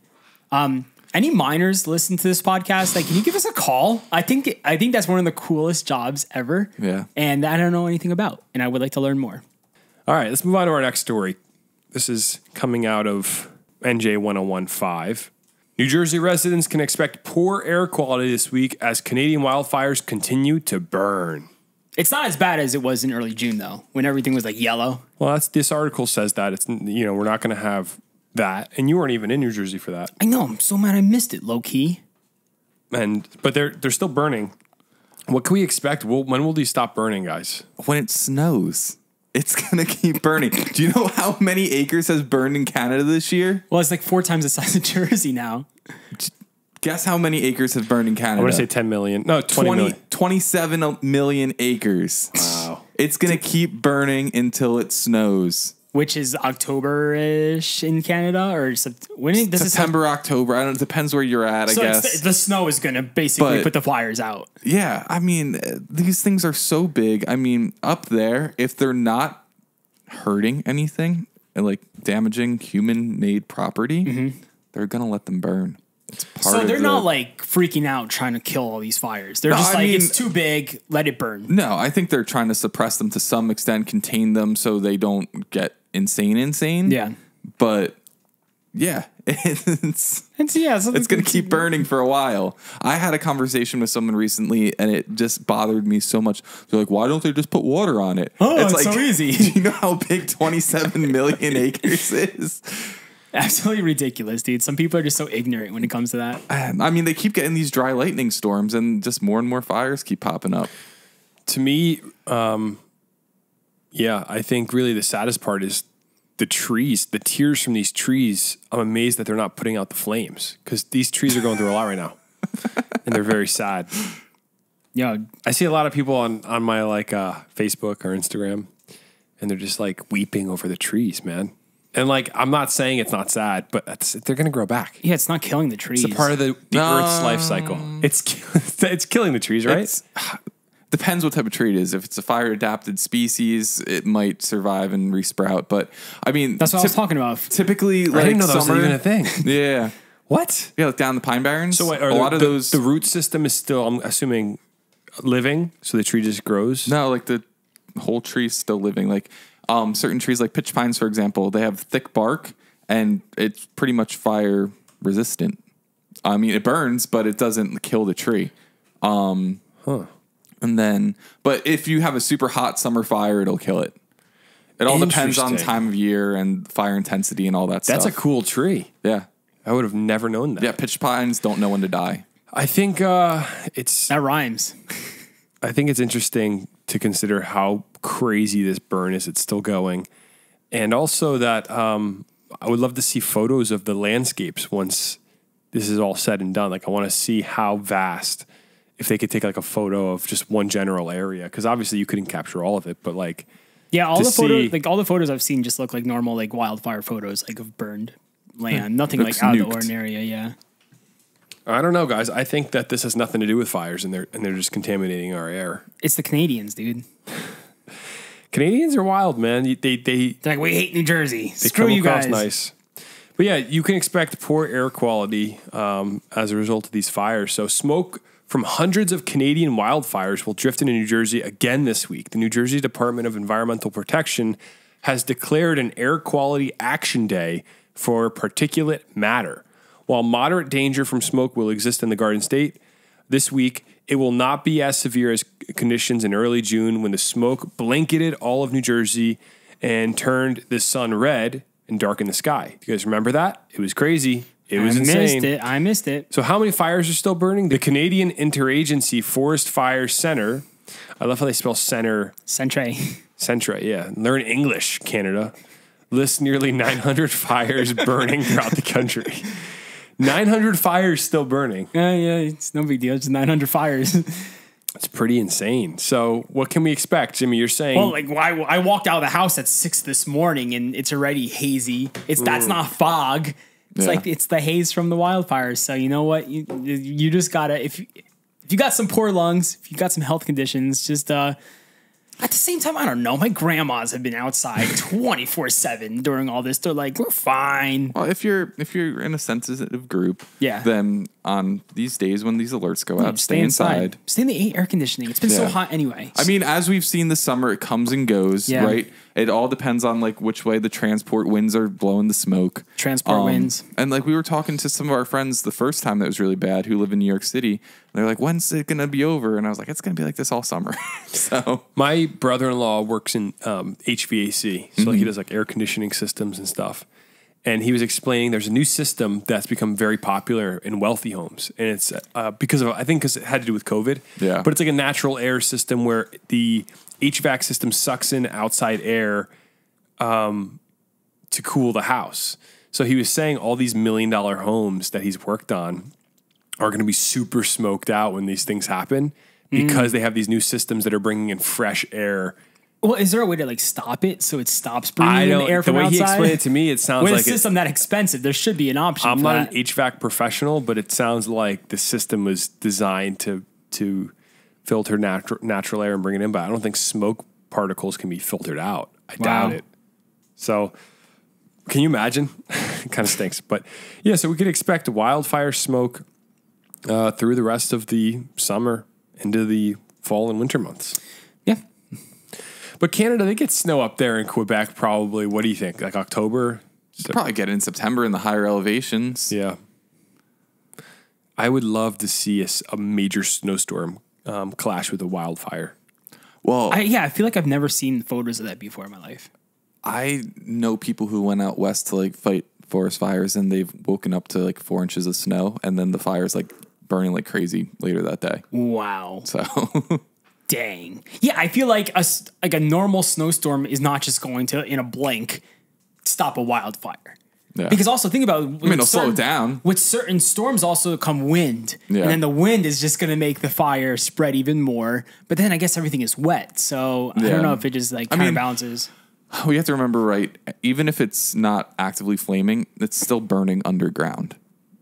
Any miners listen to this podcast? Like, can you give us a call? I think that's one of the coolest jobs ever. Yeah. And I don't know anything about, and I would like to learn more. All right, let's move on to our next story. This is coming out of NJ 1015. New Jersey residents can expect poor air quality this week as Canadian wildfires continue to burn. It's not as bad as it was in early June, though, when everything was like yellow. Well, this article says that it's we're not going to have that, and you weren't even in New Jersey for that. I know. I'm so mad I missed it, low key. But they're still burning. What can we expect? When will these stop burning, guys? When it snows. It's going to keep burning. Do you know how many acres has burned in Canada this year? Well, it's like 4 times the size of Jersey now. Guess how many acres have burned in Canada? I want to say 10 million. No, 20 million. 27 million acres. Wow. It's going to keep burning until it snows. Which is October-ish in Canada, or when does September, October. I don't. It depends where you're at. I guess the snow is going to basically But- put the fires out. Yeah, I mean, these things are so big. I mean, up there, if they're not hurting anything and like damaging human-made property, they're gonna let them burn. It's part So of they're not like freaking out trying to kill all these fires. They're just I like, mean- it's too big, let it burn. No, I think they're trying to suppress them to some extent, contain them so they don't get insane. Yeah. But yeah, it's It's going to keep burning for a while. I had a conversation with someone recently, and it just bothered me so much. They're like, "Why don't they just put water on it?" Oh, it's like, so easy. Do you know how big 27 million acres is? Absolutely ridiculous, dude. Some people are just so ignorant when it comes to that. I mean, they keep getting these dry lightning storms, and just more and more fires keep popping up. To me, I think really the saddest part is the trees, the tears from these trees. I'm amazed that they're not putting out the flames because these trees are going through a lot right now, and they're very sad. Yeah, I see a lot of people on my Facebook or Instagram, and they're just like weeping over the trees, man. And like, I'm not saying it's not sad, but they're going to grow back. yeah, it's not killing the trees. It's a part of the Earth's life cycle. It's killing the trees, right? Depends what type of tree it is. If it's a fire adapted species, it might survive and resprout. But I mean, That's what I was talking about. Typically, like I didn't know that was summer, even a thing. Yeah, What? yeah, like down the Pine Barrens. So wait, a lot of those. the root system is still, I'm assuming, living, so the tree just grows. No, like the whole tree's still living. Like certain trees, like pitch pines, for example, they have thick bark and it's pretty much fire resistant. I mean, it burns, but it doesn't kill the tree. And then, but if you have a super hot summer fire, it'll kill it. It all depends on Interesting. time of year and fire intensity and all that stuff. That's a cool tree. Yeah. I would have never known that. Yeah, pitch pines don't know when to die. I think That rhymes. I think it's interesting to consider how crazy this burn is. It's still going. And also that I would love to see photos of the landscapes once this is all said and done. Like, I want to see how vast, if they could take like a photo of just one general area. Because obviously you couldn't capture all of it, but like, Yeah, all to the photos, see- like all the photos I've seen, just look like normal, like wildfire photos, like of burned land. Nothing Looks like out of the nuked. ordinary. Yeah. I don't know, guys. I think that this has nothing to do with fires, and they're just contaminating our air. It's the Canadians, dude. Canadians are wild, man. They They're like, we hate New Jersey. They Screw come you across guys. nice. But yeah, you can expect poor air quality as a result of these fires. So smoke from hundreds of Canadian wildfires will drift into New Jersey again this week. The New Jersey Department of Environmental Protection has declared an air quality action day for particulate matter. While moderate danger from smoke will exist in the Garden State, this week it will not be as severe as conditions in early June when the smoke blanketed all of New Jersey and turned the sun red and darkened the sky. Do you guys remember that? It was crazy. It was insane. I missed it. So how many fires are still burning? The Canadian Interagency Forest Fire Center. I love how they spell center. Centre. Centra, yeah. Learn English, Canada. Lists nearly 900 fires burning throughout the country. 900 fires still burning. Yeah, it's no big deal. It's 900 fires. It's pretty insane. So what can we expect? Jimmy, you're saying... Well, like, why? I walked out of the house at 6 this morning and it's already hazy. That's not fog. It's Yeah. like it's the haze from the wildfires. So you know what? You just gotta, if you got some poor lungs, if you got some health conditions, just at the same time, I don't know. My grandmas have been outside 24/7 during all this. They're like, we're fine. Well, if you're in a sensitive group, Yeah. then on these days when these alerts go out, stay inside. Stay in the air conditioning. It's been so Yeah. hot anyway. I mean, as we've seen this summer, it comes and goes, Yeah. right? It all depends on like which way the transport winds are blowing the smoke. Transport winds. And like we were talking to some of our friends the first time that was really bad who live in New York City. They're like, when's it going to be over? And I was like, it's going to be like this all summer. So My brother-in-law works in HVAC, so like he does like air conditioning systems and stuff. And he was explaining there's a new system that's become very popular in wealthy homes, and it's because it had to do with COVID. Yeah. But it's like a natural air system where the HVAC system sucks in outside air to cool the house. So he was saying all these $1 million homes that he's worked on are going to be super smoked out when these things happen because they have these new systems that are bringing in fresh air. Well, is there a way to like stop it so it stops bringing in air from outside? The way he explained it to me, it sounds with like a system that expensive, there should be an option. I'm for not that. an HVAC professional, but it sounds like the system was designed to filter natural air and bring it in. But I don't think smoke particles can be filtered out. I doubt it. So can you imagine? It kind of stinks. But yeah, so we could expect wildfire smoke through the rest of the summer into the fall and winter months. Yeah. But Canada, they get snow up there in Quebec probably. What do you think? Like October? Probably get it in September in the higher elevations. Yeah. I would love to see a major snowstorm clash with a wildfire. Well, I feel like I've never seen photos of that before in my life. I know people who went out west to like fight forest fires and they've woken up to like 4 inches of snow and then the fire's like burning like crazy later that day. Wow. So Dang. Yeah, I feel like a normal snowstorm is not just going to, in a blink, stop a wildfire. yeah. Because also think about, it'll slow it down. With certain storms also come wind. Yeah. And then the wind is just going to make the fire spread even more. But then I guess everything is wet. So I don't know if it just like counterbalances. We have to remember, right, even if it's not actively flaming, it's still burning underground.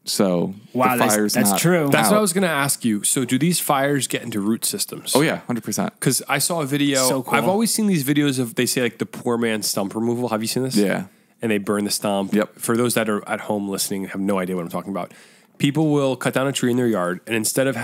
So Wow, the fire's that's not true. That's out. what I was going to ask you. So do these fires get into root systems? Oh yeah, 100%. Because I saw a video. So cool. I've always seen these videos of, they say like the poor man's stump removal. Have you seen this? Yeah. And they burn the stump. Yep. For those that are at home listening and have no idea what I'm talking about, people will cut down a tree in their yard, and instead of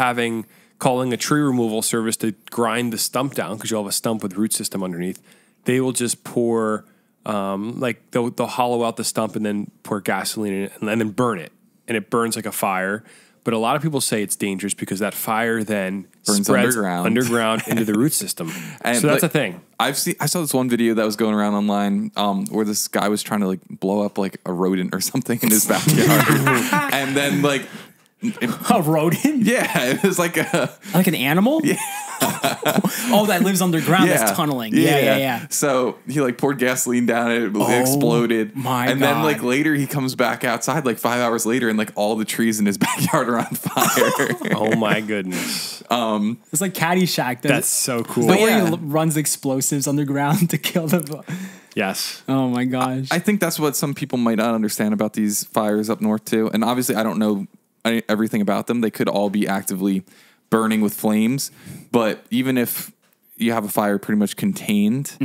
calling a tree removal service to grind the stump down, because you'll have a stump with root system underneath, they will just pour, they'll hollow out the stump and then pour gasoline in it and then burn it. And it burns like a fire. But a lot of people say it's dangerous because that fire then Burns spreads underground. into the root system. And so that's like, a thing. I saw this one video that was going around online where this guy was trying to like blow up like a rodent or something in his backyard. And then like A rodent? yeah, it was like Like an animal? Yeah. Oh, that lives underground. That's tunneling. Yeah. So he like poured gasoline down it, exploded. My and then God. like later he comes back outside like 5 hours later and like all the trees in his backyard are on fire. Oh my goodness. It's like Caddyshack. That's so cool. The way yeah. he runs explosives underground to kill the... Yes. Oh my gosh. I think that's what some people might not understand about these fires up north too. And obviously I don't know everything about them. They could all be actively burning with flames. But even if you have a fire pretty much contained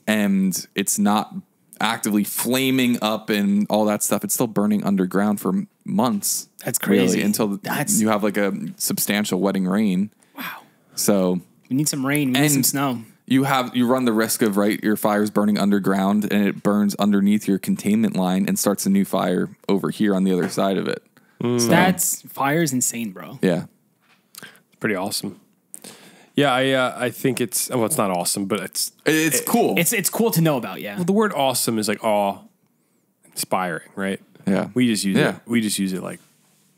and it's not actively flaming up and all that stuff, it's still burning underground for months. That's crazy. Really, until you have like a substantial wetting rain. Wow. So We need some rain. We need some snow. you run the risk of your fire's burning underground and it burns underneath your containment line and starts a new fire over here on the other side of it. That's fire's insane, bro. Yeah. Pretty awesome. Yeah, I think it's not awesome, but It's cool. It's cool to know about, yeah. well, the word awesome is like awe-inspiring, right? Yeah. We just use Yeah. it. We just use it like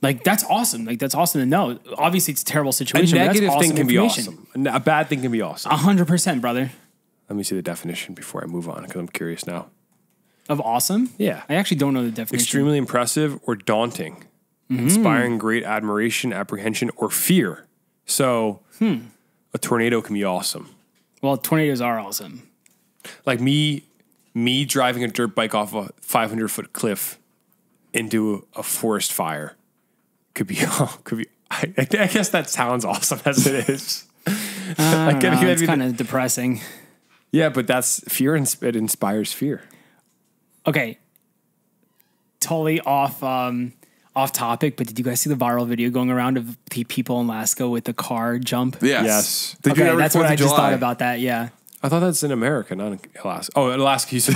That's awesome. That's awesome to know. Obviously, it's a terrible a situation. But negative that's awesome thing can be information. awesome. A bad thing can be awesome. 100%, brother. Let me see the definition before I move on because I'm curious now. Of awesome? Yeah. I actually don't know the definition. Extremely impressive or daunting, inspiring great admiration, apprehension, or fear. So a tornado can be awesome. Well, tornadoes are awesome. Like me driving a dirt bike off a 500-foot cliff into a forest fire could be. I guess that sounds awesome as it is. It's kind of depressing. Yeah, but that's fear. It inspires fear. Okay. Totally off topic, but did you guys see the viral video going around of the people in Alaska with the car jump? Yes. They do that Okay, every that's what 4th I of just July. thought about that. Yeah. I thought that's in America, not in Alaska. Oh, Alaska. You said.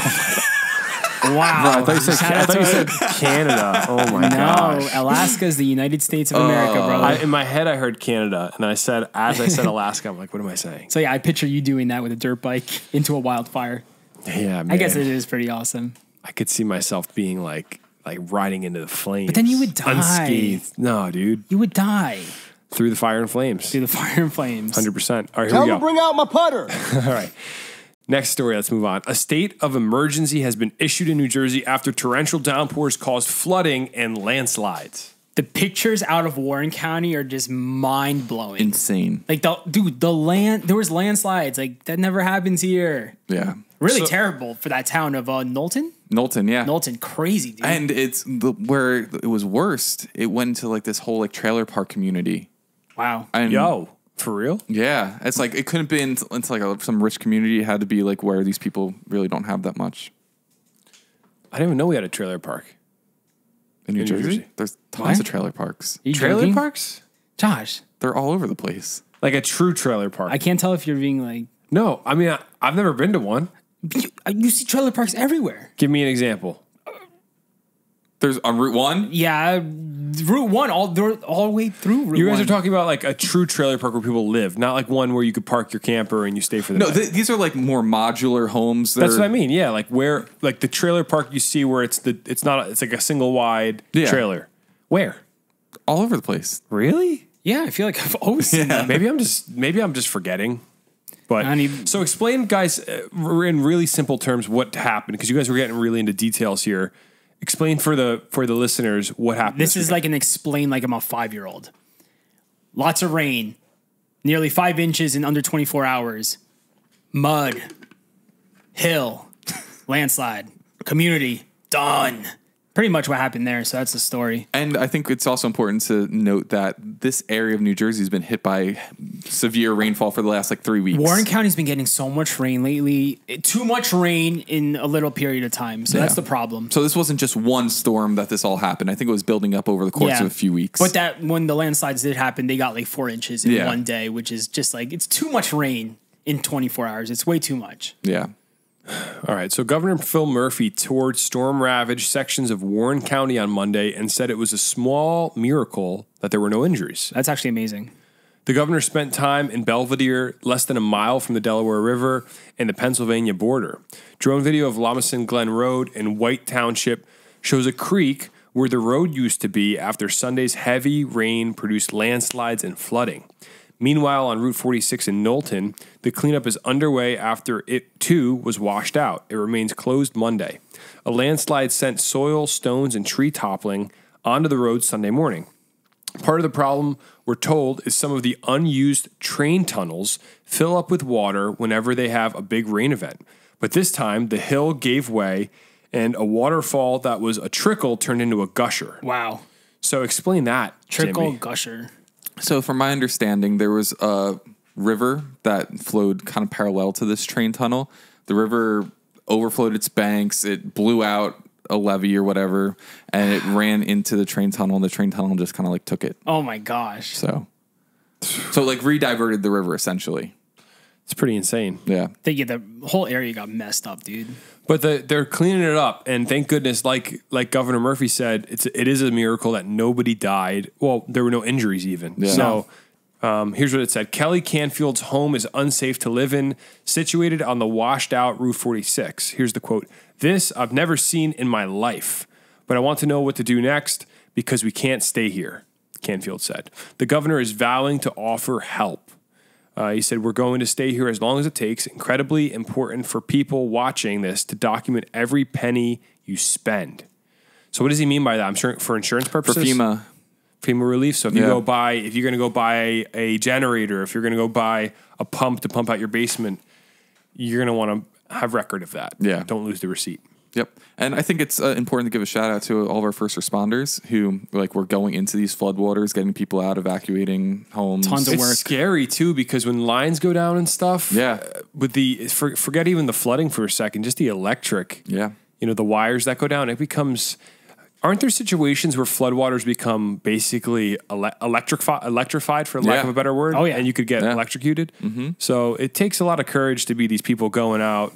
Wow. I thought you said Canada. Oh my gosh. No, Alaska is the United States of America, brother. In my head, I heard Canada, and as I said Alaska, I'm like, what am I saying? So yeah, I picture you doing that with a dirt bike into a wildfire. Yeah, man. I guess it is pretty awesome. I could see myself being like riding into the flames. But then you would die. Unscathed. No, dude. You would die. Through the fire and flames. Through the fire and flames. 100%. All right, here Tell we him go. to bring out my putter. All right. Next story, let's move on. A state of emergency has been issued in New Jersey after torrential downpours caused flooding and landslides. The pictures out of Warren County are just mind-blowing. Insane. Like, there was landslides. Like, that never happens here. Yeah. Really terrible for that town of Knowlton. Knowlton, yeah. Knowlton, crazy, dude. And it's where it was worst. It went into like this whole like trailer park community. Wow. And Yo, for real? yeah, it's like it couldn't be into like some rich community. It had to be like where these people really don't have that much. I didn't even know we had a trailer park. In New Jersey? There's tons What? of trailer parks. You Trailer joking? parks? Josh, They're all over the place. Like a true trailer park. I can't tell if you're being like... No, I mean, I've never been to one. You see trailer parks everywhere. Give me an example. There's on Route 1. Yeah, Route 1, they're all the way through Route 1. You guys are talking about like a true trailer park where people live, not like one where you could park your camper and you stay for the No, night. these are like more modular homes. That's what I mean. Yeah, like where, like the trailer park you see where it's like a single wide Yeah. trailer. Where? all over the place. Really? Yeah, I feel like I've always seen them. Maybe I'm just forgetting. But I need- so explain, guys, in really simple terms what happened, because you guys were getting really into details here. Explain for the listeners what happened. This is like an explain like I'm a 5-year-old. Lots of rain, nearly 5 inches in under 24 hours. Mud, hill, landslide, community, done. Pretty much what happened there. So that's the story. And I think it's also important to note that this area of New Jersey has been hit by severe rainfall for the last 3 weeks. Warren County's been getting so much rain lately. Too much rain in a little period of time. So that's the problem. So this wasn't just one storm that this all happened. I think it was building up over the course of a few weeks. But that when the landslides did happen, they got 4 inches in one day, which is just it's too much rain in 24 hours. It's way too much. Yeah. All right, so Governor Phil Murphy toured storm-ravaged sections of Warren County on Monday and said it was a small miracle that there were no injuries. That's actually amazing. The governor spent time in Belvedere, less than a mile from the Delaware River and the Pennsylvania border. Drone video of Lamison Glen Road in White Township shows a creek where the road used to be after Sunday's heavy rain produced landslides and flooding. Meanwhile, on Route 46 in Knowlton, the cleanup is underway after it, too, was washed out. It remains closed Monday. A landslide sent soil, stones, and tree toppling onto the road Sunday morning. Part of the problem, we're told, is some of the unused train tunnels fill up with water whenever they have a big rain event. But this time, the hill gave way, and a waterfall that was a trickle turned into a gusher. Wow. So explain that, Trickle Jimmy. gusher. So from my understanding, there was a river that flowed kind of parallel to this train tunnel. The river overflowed its banks. It blew out a levee or whatever, and it ran into the train tunnel, and the train tunnel just kind of took it. Oh my gosh. So rediverted the river essentially. It's pretty insane. Yeah. The whole area got messed up, dude. But they're cleaning it up, and thank goodness, like Governor Murphy said, it is a miracle that nobody died. Well, there were no injuries even. Yeah. So here's what it said. Kelly Canfield's home is unsafe to live in, situated on the washed-out Route 46. Here's the quote. "This I've never seen in my life, but I want to know what to do next because we can't stay here," Canfield said. The governor is vowing to offer help. He said, "We're going to stay here as long as it takes. Incredibly important for people watching this to document every penny you spend." So what does he mean by that? I'm sure for insurance For purposes? FEMA. FEMA relief. So if Yeah. you're going to go buy a generator, if you're going to go buy a pump to pump out your basement, you're going to want to have record of that. Yeah. Don't lose the receipt. Yep. And I think it's important to give a shout out to all of our first responders who were going into these floodwaters, getting people out, evacuating homes. Tons of It's work. scary too because when lines go down and stuff, Yeah. with forget even the flooding for a second, just the electric, Yeah. the wires that go down, it becomes. Aren't there situations where floodwaters become basically electrified, for lack Yeah. of a better word? Oh, yeah. And you could get electrocuted. Mm-hmm. So it takes a lot of courage to be these people going out,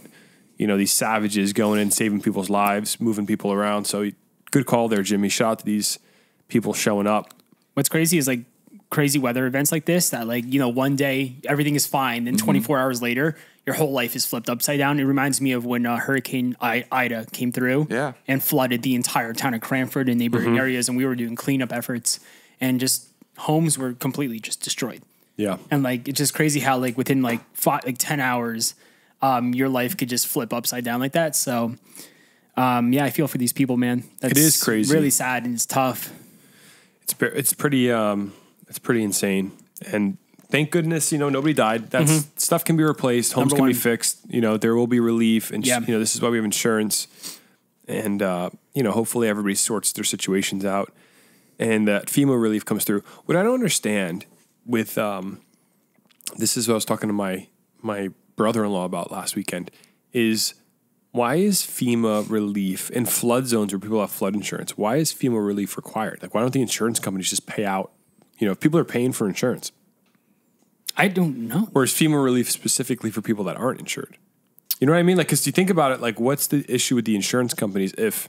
these savages going in, saving people's lives, moving people around. So good call there, Jimmy. Shout out to these people showing up. What's crazy is crazy weather events like this that one day everything is fine, then 24 hours later your whole life is flipped upside down. It reminds me of when Hurricane Ida came through and flooded the entire town of Cranford and neighboring areas, and we were doing cleanup efforts, and just homes were completely just destroyed. Yeah. And like, it's just crazy how like within like 10 hours, your life could just flip upside down like that. So, I feel for these people, man. It is crazy. Really sad and it's tough. It's pretty insane. And thank goodness, nobody died. That's stuff can be replaced. Homes can be fixed. There will be relief. And this is why we have insurance. And, hopefully everybody sorts their situations out and that FEMA relief comes through. What I don't understand with, this is what I was talking to my brother-in-law about last weekend, is why is FEMA relief in flood zones where people have flood insurance? Why is FEMA relief required? Like, why don't the insurance companies just pay out? If people are paying for insurance. I don't know. Or is FEMA relief specifically for people that aren't insured? You know what I mean? Like, because you think about it, like, what's the issue with the insurance companies if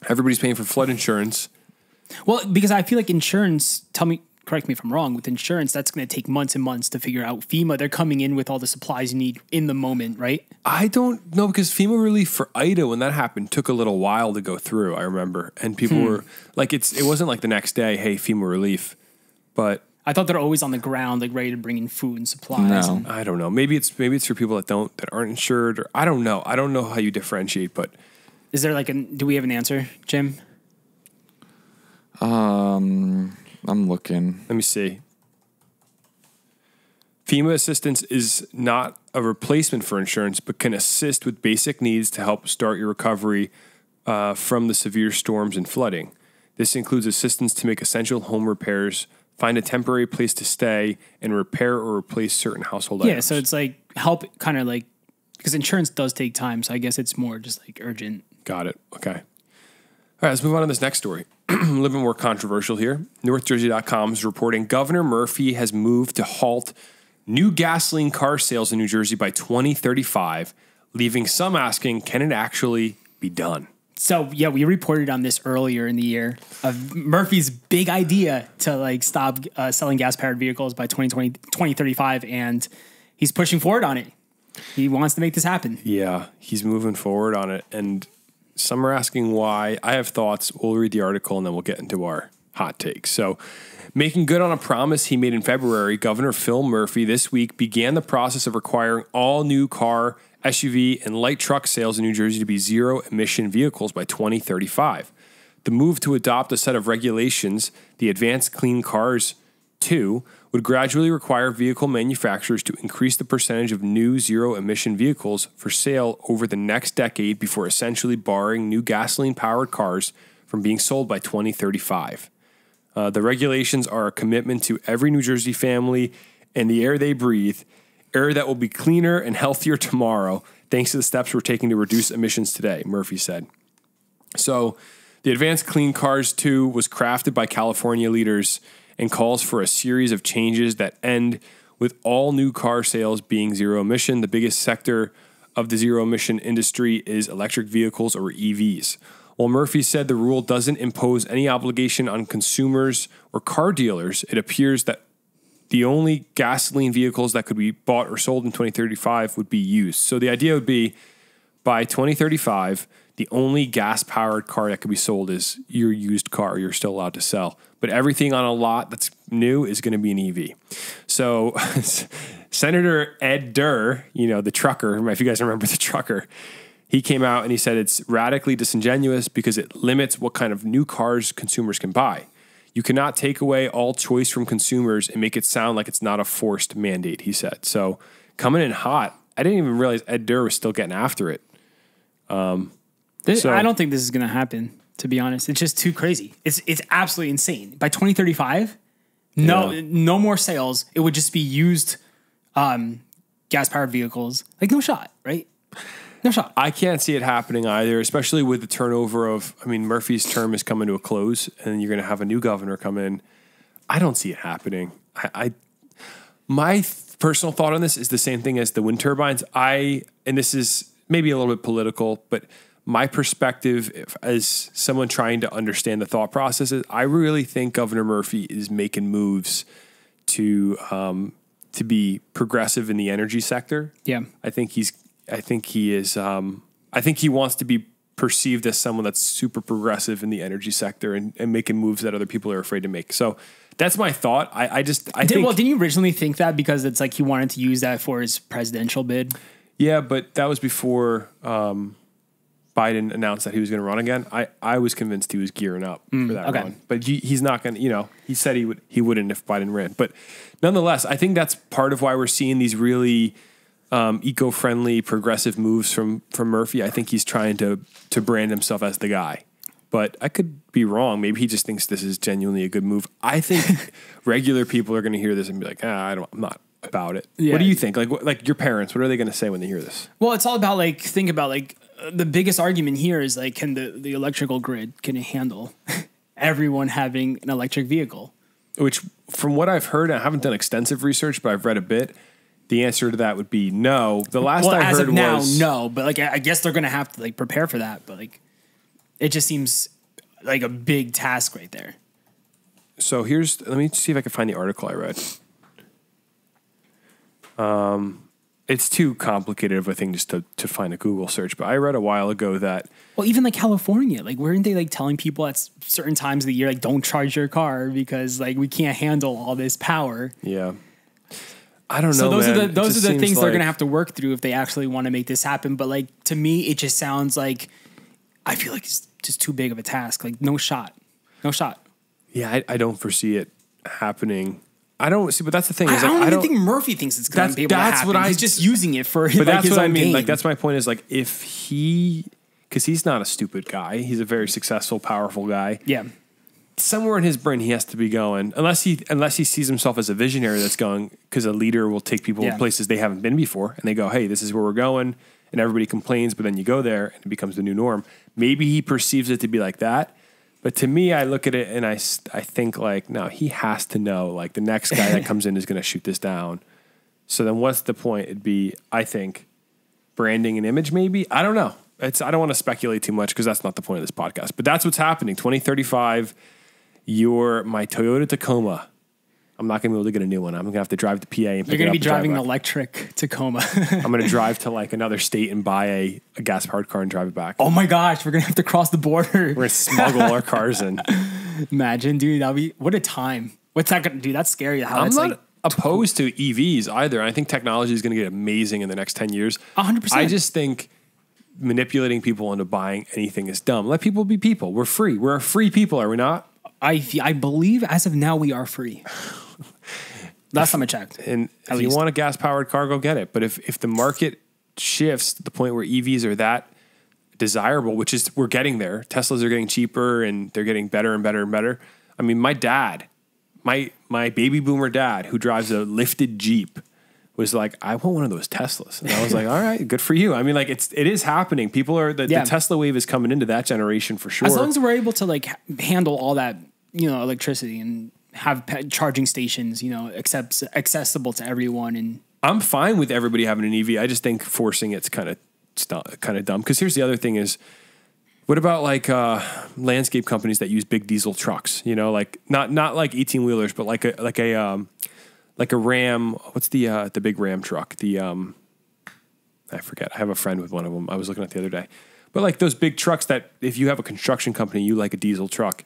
everybody's paying for flood insurance? Well, because I feel like insurance, correct me if I'm wrong, with insurance, that's going to take months and months to figure out. FEMA, they're coming in with all the supplies you need in the moment, right? I don't know, because FEMA relief for Ida, when that happened, took a little while to go through, I remember. And people were, like, it wasn't like the next day, hey, FEMA relief. But I thought they're always on the ground, like ready to bring in food and supplies. No. I don't know. Maybe it's for people that aren't insured, or I don't know. I don't know how you differentiate, but is there do we have an answer, Jim? I'm looking. Let me see. FEMA assistance is not a replacement for insurance, but can assist with basic needs to help start your recovery from the severe storms and flooding. This includes assistance to make essential home repairs, find a temporary place to stay, and repair or replace certain household items. Yeah, so it's like help kind of like, because insurance does take time, so I guess it's more just like urgent. Got it. Okay. All right, let's move on to this next story. A little bit more controversial here. NorthJersey.com is reporting Governor Murphy has moved to halt new gasoline car sales in New Jersey by 2035, leaving some asking, can it actually be done? So, yeah, we reported on this earlier in the year of Murphy's big idea to like stop selling gas-powered vehicles by 2035, and he's pushing forward on it. He wants to make this happen. Yeah, he's moving forward on it, and some are asking why. I have thoughts. We'll read the article, and then we'll get into our hot takes. So, making good on a promise he made in February, Governor Phil Murphy this week began the process of requiring all new car, SUV, and light truck sales in New Jersey to be zero-emission vehicles by 2035. The move to adopt a set of regulations, the Advanced Clean Cars 2, would gradually require vehicle manufacturers to increase the percentage of new zero-emission vehicles for sale over the next decade before essentially barring new gasoline-powered cars from being sold by 2035. The regulations are a commitment to every New Jersey family and the air they breathe, air that will be cleaner and healthier tomorrow, thanks to the steps we're taking to reduce emissions today, Murphy said. So, the Advanced Clean Cars 2 was crafted by California leaders and calls for a series of changes that end with all new car sales being zero emission. The biggest sector of the zero emission industry is electric vehicles, or EVs. While Murphy said the rule doesn't impose any obligation on consumers or car dealers, it appears that the only gasoline vehicles that could be bought or sold in 2035 would be used. So the idea would be by 2035, the only gas-powered car that could be sold is your used car you're still allowed to sell. But everything on a lot that's new is going to be an EV. So Senator Ed Durr, the trucker, if you guys remember the trucker, he came out and he said it's radically disingenuous because it limits what kind of new cars consumers can buy. You cannot take away all choice from consumers and make it sound like it's not a forced mandate, he said. So coming in hot, I didn't even realize Ed Durr was still getting after it. I don't think this is going to happen, to be honest. It's just too crazy. It's absolutely insane. By 2035, no more sales. It would just be used gas-powered vehicles. Like, no shot, right? No shot. I can't see it happening either, especially with the turnover of, Murphy's term is coming to a close, and you're going to have a new governor come in. I don't see it happening. My personal thought on this is the same thing as the wind turbines. And this is maybe a little bit political, but my perspective as someone trying to understand the thought processes, I really think Governor Murphy is making moves to be progressive in the energy sector. Yeah. I think he wants to be perceived as someone that's super progressive in the energy sector and making moves that other people are afraid to make. So that's my thought. I think. Well, didn't you originally think that because it's like he wanted to use that for his presidential bid? Yeah, but that was before Biden announced that he was going to run again. I was convinced he was gearing up for that run. But he's not going to, he said he wouldn't if Biden ran. But nonetheless, I think that's part of why we're seeing these really eco-friendly, progressive moves from Murphy. I think he's trying to brand himself as the guy. But I could be wrong. Maybe he just thinks this is genuinely a good move. I think regular people are going to hear this and be like, I'm not about it. Yeah. What do you think? Like your parents, what are they going to say when they hear this? Well, it's all about think about the biggest argument here is can the electrical grid, can it handle everyone having an electric vehicle? Which from what I've heard, I haven't done extensive research, but I've read a bit. The answer to that would be no. The last I heard was no, but I guess they're going to have to prepare for that. But it just seems like a big task right there. So let me see if I can find the article I read. It's too complicated of a thing just to find a Google search, but I read a while ago that... Well, even California, weren't they telling people at certain times of the year, don't charge your car because we can't handle all this power. Yeah. I don't know, so those man. Those are the things they're going to have to work through if they actually want to make this happen. But to me, it just sounds I feel like it's just too big of a task. No shot. No shot. Yeah, I don't foresee it happening. I don't see, but that's the thing. I don't even think Murphy thinks it's going to be able to happen. He's just using it for but that's his what own I mean. game. That's my point is because he's not a stupid guy. He's a very successful, powerful guy. Yeah. Somewhere in his brain, he has to be going, unless he sees himself as a visionary that's going, because a leader will take people to places they haven't been before, and they go, hey, this is where we're going, and everybody complains, but then you go there, and it becomes the new norm. Maybe he perceives it to be like that, but to me, I look at it, and I think, no, he has to know, the next guy that comes in is going to shoot this down. So then what's the point? It'd be, I think, branding and image maybe? I don't know. I don't want to speculate too much, because that's not the point of this podcast, but that's what's happening. 2035... my Toyota Tacoma. I'm not going to be able to get a new one. I'm going to have to drive to PA and pick it up. You're going to be driving an electric Tacoma. I'm going to drive to another state and buy a gas-powered car and drive it back. Oh my gosh, we're going to have to cross the border. We're going to smuggle our cars in. Imagine, dude, what a time. What's that going to do? That's scary. I'm not opposed to EVs either. I think technology is going to get amazing in the next 10 years. 100%. I just think manipulating people into buying anything is dumb. Let people be people. We're free. We're a free people, are we not? I believe as of now we are free. Last time I checked. And if you want a gas-powered car, go get it. But if the market shifts to the point where EVs are that desirable, which is we're getting there, Teslas are getting cheaper and they're getting better and better and better. I mean, my dad, my baby boomer dad who drives a lifted Jeep was like, I want one of those Teslas. And I was like, all right, good for you. I mean, it is happening. People are, the Tesla wave is coming into that generation for sure. As long as we're able to handle all that, electricity and have charging stations, accessible to everyone. And I'm fine with everybody having an EV. I just think forcing it's kind of dumb. Because here's the other thing is, what about landscape companies that use big diesel trucks? Not 18-wheelers, but like a Ram. What's the big Ram truck? I forget. I have a friend with one of them. I was looking at the other day. But those big trucks that if you have a construction company, you like a diesel truck,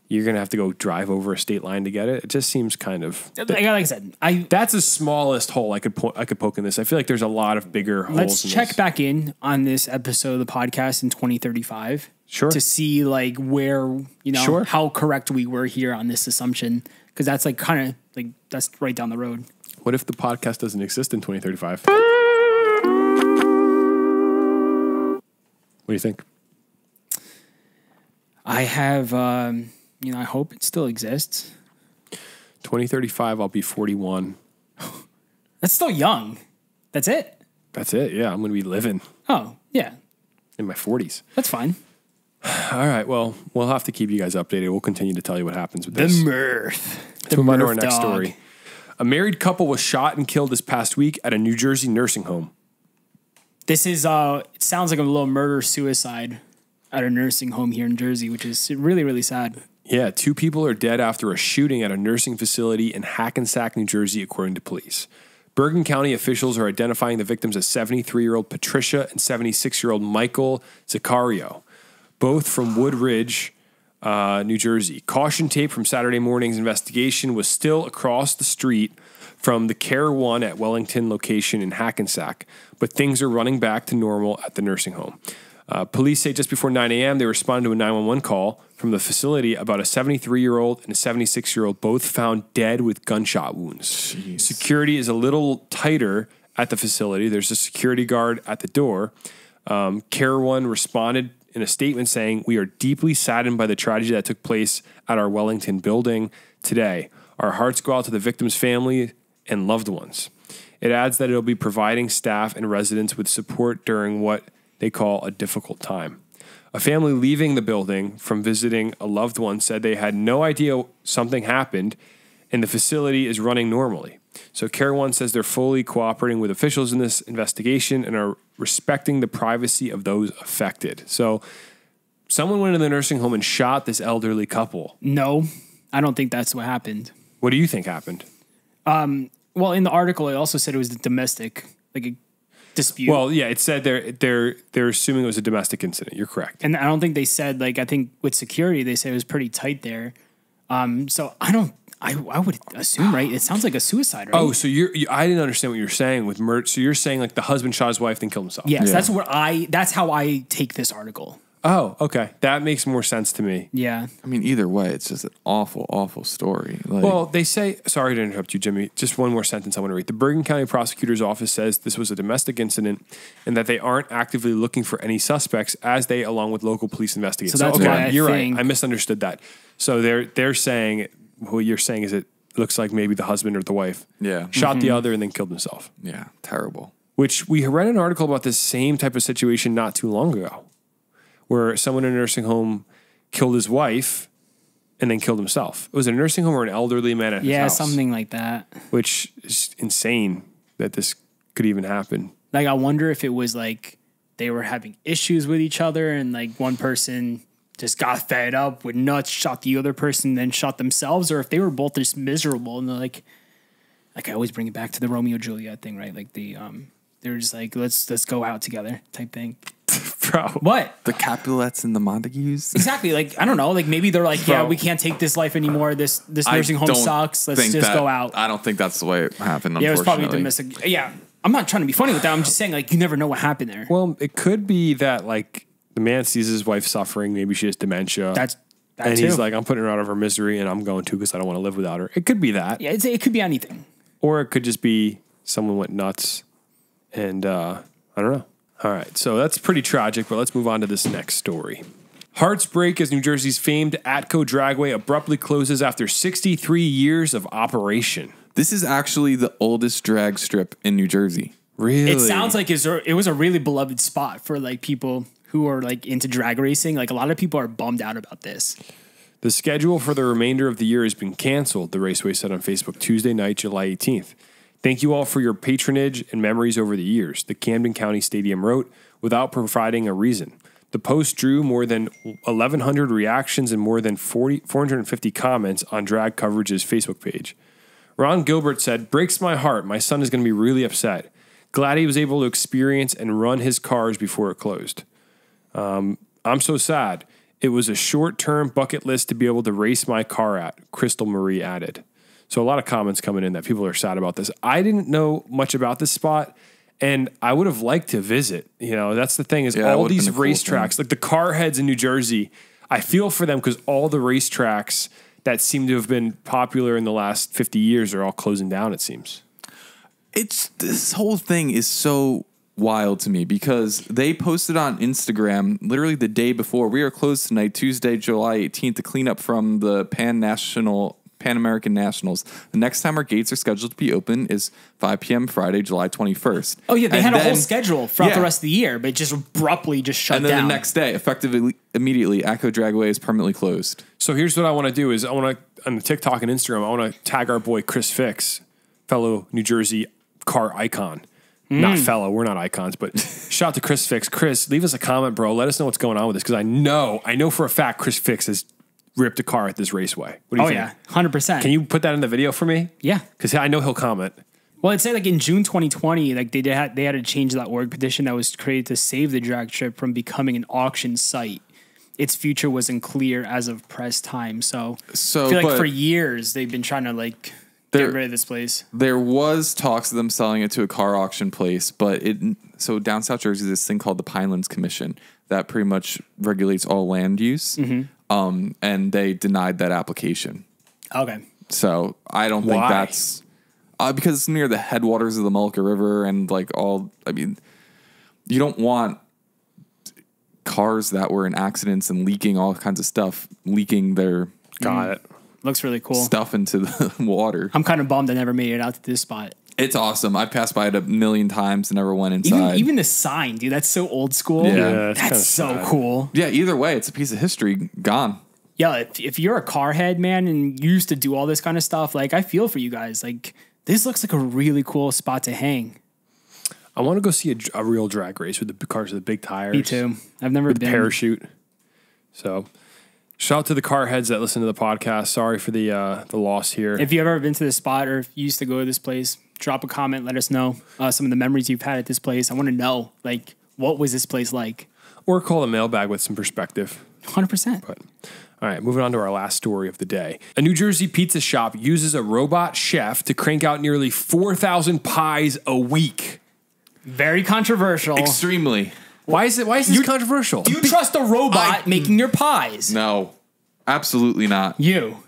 you're going to have to go drive over a state line to get it. It just seems kind of... Like I said, that's the smallest hole I could poke in this. I feel like there's a lot of bigger holes in this. Let's check back in on this episode of the podcast in 2035. Sure. To see where, how correct we were here on this assumption. Because that's that's right down the road. What if the podcast doesn't exist in 2035? What do you think? I have, I hope it still exists. 2035, I'll be 41. That's still young. That's it. That's it. Yeah, I'm going to be living. Oh, yeah. In my 40s. That's fine. All right. Well, we'll have to keep you guys updated. We'll continue to tell you what happens with this. The mirth. Let's move on to our next story. A married couple was shot and killed this past week at a New Jersey nursing home. This is, it sounds like a little murder-suicide at a nursing home here in Jersey, which is really, really sad. Yeah, 2 people are dead after a shooting at a nursing facility in Hackensack, New Jersey, according to police. Bergen County officials are identifying the victims as 73-year-old Patricia and 76-year-old Michael Zaccario. both from Wood Ridge, New Jersey. Caution tape from Saturday morning's investigation was still across the street from the Care 1 at Wellington location in Hackensack, but things are running back to normal at the nursing home. Police say just before 9 a.m., they responded to a 911 call from the facility about a 73-year-old and a 76-year-old, both found dead with gunshot wounds. Jeez. Security is a little tighter at the facility. There's a security guard at the door. Care 1 responded in a statement saying, "We are deeply saddened by the tragedy that took place at our Wellington building today. Our hearts go out to the victim's family and loved ones." It adds that it'll be providing staff and residents with support during what they call a difficult time. A family leaving the building from visiting a loved one said they had no idea something happened and the facility is running normally. So Care 1 says they're fully cooperating with officials in this investigation and are respecting the privacy of those affected. So someone went into the nursing home and shot this elderly couple. No, I don't think that's what happened. What do you think happened? Well, in the article, it also said it was domestic, like a dispute. Well, yeah, it said they're assuming it was a domestic incident. You're correct. And I don't think they said, like, I think with security, they said it was pretty tight there. So I would assume, right? It sounds like a suicide, right? Oh, so I didn't understand what you were saying with murder. So you're saying like the husband shot his wife, then killed himself. Yes, that's how I take this article. Oh, okay. That makes more sense to me. Yeah. I mean, either way, it's just an awful, awful story. Like, Well, they say, sorry to interrupt you, Jimmy. Just one more sentence I want to read. The Bergen County Prosecutor's Office says this was a domestic incident and that they aren't actively looking for any suspects as they, along with local police, investigate. So that's why you're right. I misunderstood that. So they're saying, what you're saying is it looks like maybe the husband or the wife shot the other and then killed himself. Yeah, terrible. Which we read an article about this same type of situation not too long ago, where someone in a nursing home killed his wife and then killed himself. It was a nursing home or an elderly man at his house. Yeah, something like that. Which is insane that this could even happen. Like, I wonder if it was like they were having issues with each other and like one person just got fed up with nuts, shot the other person, then shot themselves, or if they were both just miserable and they're like I always bring it back to the Romeo Juliet thing, right? Like they were just like, let's go out together type thing. Bro. What? The Capulets and the Montagues? Exactly. Like, I don't know. Like, maybe they're like, yeah, we can't take this life anymore. This nursing home sucks. Let's just go out. I don't think that's the way it happened, Yeah, it was probably unfortunately. domestic. Yeah. I'm not trying to be funny with that. I'm just saying, like, you never know what happened there. Well, it could be that, like, the man sees his wife suffering. Maybe she has dementia. That and too. he's like, I'm putting her out of her misery and I'm going to because I don't want to live without her. It could be that. Yeah, it could be anything. Or it could just be someone went nuts and I don't know. All right, so that's pretty tragic, but let's move on to this next story. Hearts break as New Jersey's famed Atco Dragway abruptly closes after 63 years of operation. This is actually the oldest drag strip in New Jersey. Really? It sounds like it was a really beloved spot for like people who are like into drag racing. Like a lot of people are bummed out about this. The schedule for the remainder of the year has been canceled, the Raceway said on Facebook Tuesday night, July 18th. Thank you all for your patronage and memories over the years, the Camden County Stadium wrote, without providing a reason. The post drew more than 1,100 reactions and more than 450 comments on Drag Coverage's Facebook page. Ron Gilbert said, "Breaks my heart. My son is going to be really upset. Glad he was able to experience and run his cars before it closed. I'm so sad. It was a short-term bucket list to be able to race my car at," Crystal Marie added. So a lot of comments coming in that people are sad about this. I didn't know much about this spot, and I would have liked to visit. You know, that's the thing is all these racetracks, like the car heads in New Jersey, I feel for them because all the racetracks that seem to have been popular in the last 50 years are all closing down, it seems. This whole thing is so wild to me because they posted on Instagram literally the day before. We are closed tonight, Tuesday, July 18th, to clean up from the Pan American Nationals. The next time our gates are scheduled to be open is 5 p.m. Friday, July 21st. Oh, yeah. They had a whole schedule throughout the rest of the year, but it just abruptly just shut down. And then the next day, effectively, immediately, Atco Dragway is permanently closed. So here's what I want to do is I want to, on the TikTok and Instagram, I want to tag our boy Chris Fix, fellow New Jersey car icon. Not fellow, we're not icons, but shout out to Chris Fix. Chris, leave us a comment, bro. Let us know what's going on with this because I know for a fact Chris Fix has ripped a car at this raceway. What do you think? Yeah, 100%. Can you put that in the video for me? Yeah. Because I know he'll comment. Well, I'd say like in June 2020, like they had to change that org petition that was created to save the drag strip from becoming an auction site. its future wasn't clear as of press time. So I feel like but for years they've been trying to like get rid of this place. there was talks of them selling it to a car auction place, but so down South Jersey, there's this thing called the Pinelands Commission that pretty much regulates all land use. And they denied that application. Okay. So I don't think that's because it's near the headwaters of the Mullica River and like you don't want cars that were in accidents and leaking all kinds of stuff, leaking their Looks really cool. stuff into the water. I'm kind of bummed I never made it out to this spot. It's awesome. I passed by it a million times and never went inside. Even the sign, dude, that's so old school. Yeah, that's so cool. Yeah, either way, it's a piece of history gone. Yeah, if you're a car head, man, and you used to do all this kind of stuff, like, I feel for you guys. Like, this looks like a really cool spot to hang. I want to go see a real drag race with the cars with the big tires. Me too. I've never with been. Parachute. So, shout out to the car heads that listen to the podcast. Sorry for the loss here. If you've ever been to this spot or if you used to go to this place, drop a comment. Let us know some of the memories you've had at this place. I want to know, like, what was this place like? Or call the mailbag with some perspective. 100%. But all right, moving on to our last story of the day. A New Jersey pizza shop uses a robot chef to crank out nearly 4,000 pies a week. Very controversial. Extremely. Why is this controversial? Do you trust a robot making your pies? No, absolutely not. You.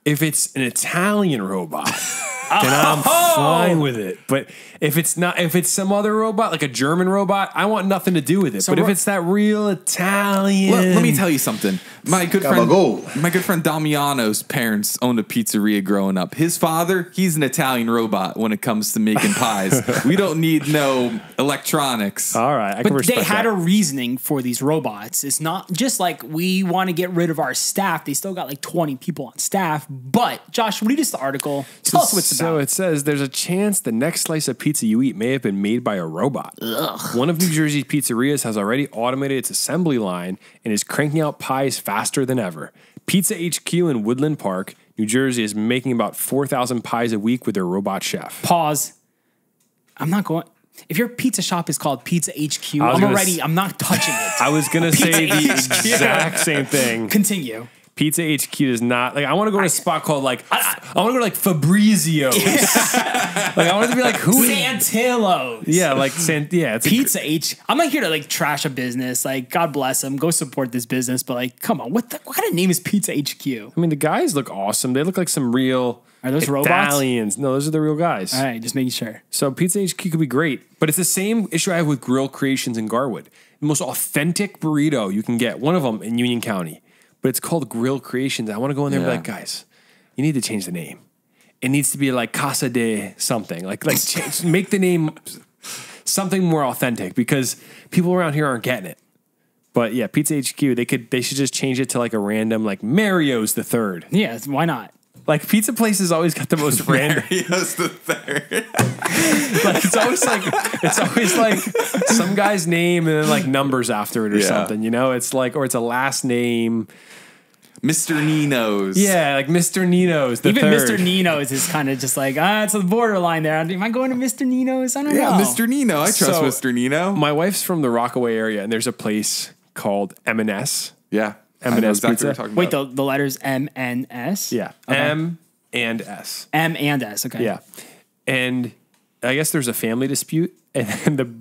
If it's an Italian robot, then I'm fine with it. But if it's some other robot, like a German robot, I want nothing to do with it. But if it's that real Italian, Let me tell you something. My good friend Damiano's parents owned a pizzeria growing up. His father, he's an Italian robot when it comes to making pies. We don't need no electronics. All right, I can But respect they had that. a reasoning for these robots. It's not just like we want to get rid of our staff. They still got like 20 people on staff. But Josh, read us the article. Tell us what's So about. it says there's a chance the next slice of pizza you eat may have been made by a robot. Ugh. One of New Jersey's pizzerias has already automated its assembly line and is cranking out pies faster than ever. Pizza HQ in Woodland Park, New Jersey, is making about 4,000 pies a week with their robot chef. Pause. I'm not going. If your pizza shop is called Pizza HQ, I'm not touching it. I was going to say the exact same thing. Continue. Pizza HQ is not like I want to go to a spot called like I want to go to like Fabrizio's. Like I want it to be like who Santillo's. Yeah, like it's Pizza H. I'm not here to like trash a business. Like God bless them. Go support this business. But like, come on, what kind of name is Pizza HQ? I mean, the guys look awesome. They look like some real Are those Italians. robots? No, those are the real guys. All right, just making sure. So Pizza HQ could be great, but it's the same issue I have with Grill Creations in Garwood. The most authentic burrito you can get. One of them in Union County. But it's called Grill Creations. I want to go in there and be like, guys, you need to change the name. It needs to be like Casa de something. Like make the name something more authentic because people around here aren't getting it. But yeah, Pizza HQ, they should just change it to like a random like Mario's the Third. Yeah, why not? Like pizza places always got the most random. Mario's the Third. Like it's always like some guy's name and then like numbers after it or something, you know? It's like, or it's a last name. Mr. Nino's. Yeah, like Mr. Nino's the Even Third. Mr. Nino's is kind of just like, it's a borderline there. Am I going to Mr. Nino's? I don't know. Mr. Nino. I trust So, Mr. Nino. My wife's from the Rockaway area and there's a place called M&S. Yeah. M&S I know exactly pizza. what you're talking Wait, about. the letters M and S? Yeah. Okay. M and S. M and S, okay. Yeah. And I guess there's a family dispute and then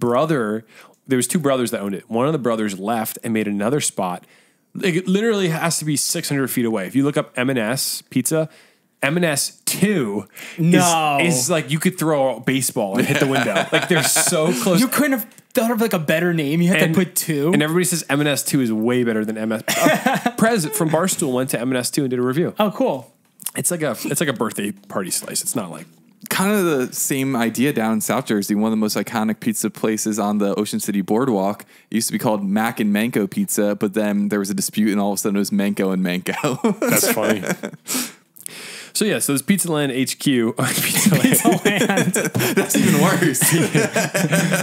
there was two brothers that owned it. One of the brothers left and made another spot. It literally has to be 600 feet away. If you look up M&S Pizza, M&S 2 is like you could throw a baseball and hit the window. Like they're so close. You couldn't have thought of like a better name. You had to put 2. And everybody says M&S 2 is way better than MS. Prez from Barstool went to M&S 2 and did a review. Oh, cool. It's like a birthday party slice. It's not like Kind of the same idea down in South Jersey. One of the most iconic pizza places on the Ocean City Boardwalk. It used to be called Mac and Manco Pizza, but then there was a dispute and all of a sudden it was Manco and Manco. That's funny. So this Pizza Land HQ. Pizza Land. That's even worse.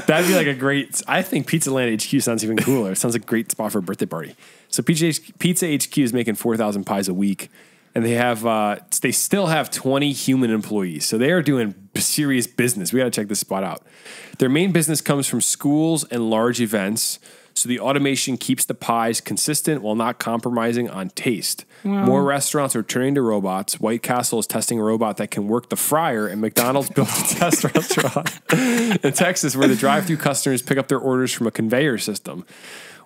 That'd be like a great. I think Pizza Land HQ sounds even cooler. It sounds like a great spot for a birthday party. So Pizza HQ is making 4,000 pies a week, and they still have 20 human employees. So they are doing serious business. We got to check this spot out. Their main business comes from schools and large events. So the automation keeps the pies consistent while not compromising on taste. More restaurants are turning to robots. White Castle is testing a robot that can work the fryer, and McDonald's built a test restaurant in Texas where the drive-thru customers pick up their orders from a conveyor system.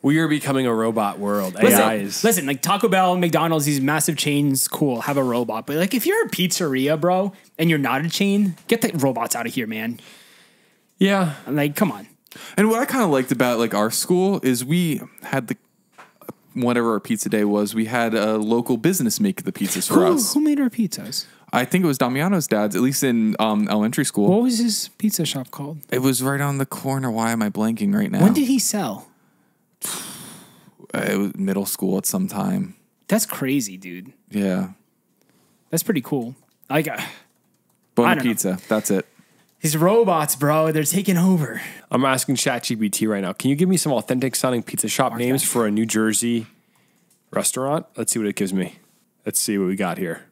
We are becoming a robot world. Listen, like Taco Bell, McDonald's, these massive chains, cool, have a robot. But like if you're a pizzeria, bro, and you're not a chain, get the robots out of here, man. Yeah. Like, come on. And what I kind of liked about like our school is we had the whatever our pizza day was, we had a local business make the pizzas for us. Who made our pizzas? I think it was Damiano's dad's, at least in elementary school. What was his pizza shop called? It was right on the corner. Why am I blanking right now? When did he sell? It was middle school at some time. That's crazy, dude. Yeah. That's pretty cool. Like, Bona pizza. That's it. these robots, bro, they're taking over. I'm asking ChatGPT right now. Can you give me some authentic sounding pizza shop names for a New Jersey restaurant? Let's see what it gives me. Let's see what we got here.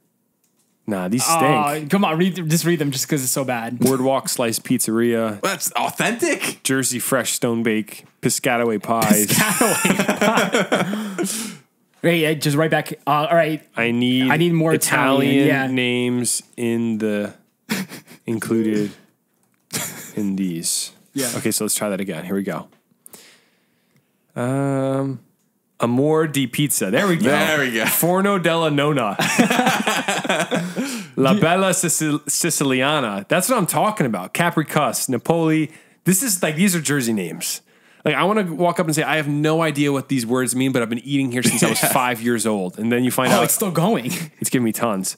Nah, these stink. Come on, just read them just because it's so bad. Boardwalk Slice Pizzeria. That's authentic. Jersey Fresh Stone Bake. Piscataway Pies. Right, just right back. All right. I need more Italian names in the included in these. Yeah. Okay, so let's try that again. Here we go. Amor di Pizza. There we go. There we go. Forno della Nonna. La Bella Siciliana. That's what I'm talking about. Capricus, Napoli. This is like, these are Jersey names. Like, I want to walk up and say, I have no idea what these words mean, but I've been eating here since I was 5 years old. And then you find out it's still going. it's giving me tons.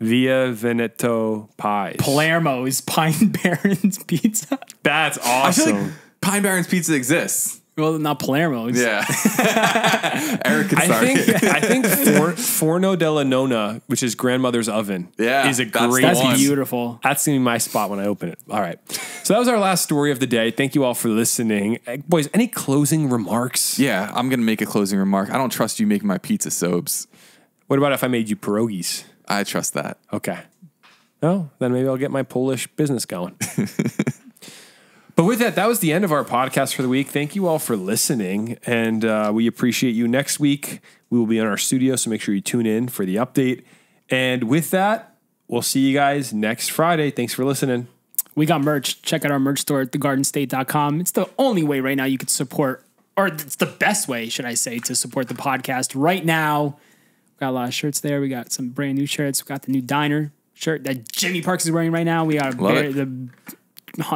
Via Veneto Pies. Palermo's Pine Barrens Pizza. That's I awesome. feel like Pine Barrens Pizza exists. Well, not Palermo's. Yeah. Eric can start. I think Forno della Nonna, which is grandmother's oven, is a great That's one. beautiful. That's going to be my spot when I open it. All right. So that was our last story of the day. Thank you all for listening. Boys, any closing remarks? Yeah, I'm going to make a closing remark. I don't trust you making my pizza sobes. What about if I made you pierogies? I trust that. Okay. Oh, then maybe I'll get my Polish business going. But with that, that was the end of our podcast for the week. Thank you all for listening, and we appreciate you. Next week, we will be in our studio, so make sure you tune in for the update. And with that, we'll see you guys next Friday. Thanks for listening. We got merch. Check out our merch store at thegardenstate.com. It's the only way right now you can support, or it's the best way, should I say, to support the podcast right now. We got a lot of shirts there. We got some brand new shirts. We got the new diner shirt that Jimmy Parks is wearing right now. We got the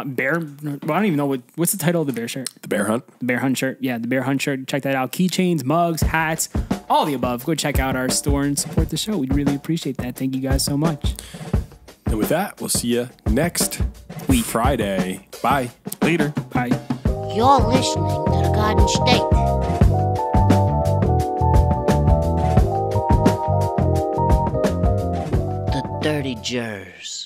bear. Well, I don't even know what's the title of the bear shirt. The Bear Hunt. The Bear Hunt shirt. Yeah, the Bear Hunt shirt. Check that out. Keychains, mugs, hats, all the above. Go check out our store and support the show. We'd really appreciate that. Thank you guys so much. And with that, we'll see you next week, Friday. Bye. Later. Bye. You're listening to the Garden State. The Dirty Jers.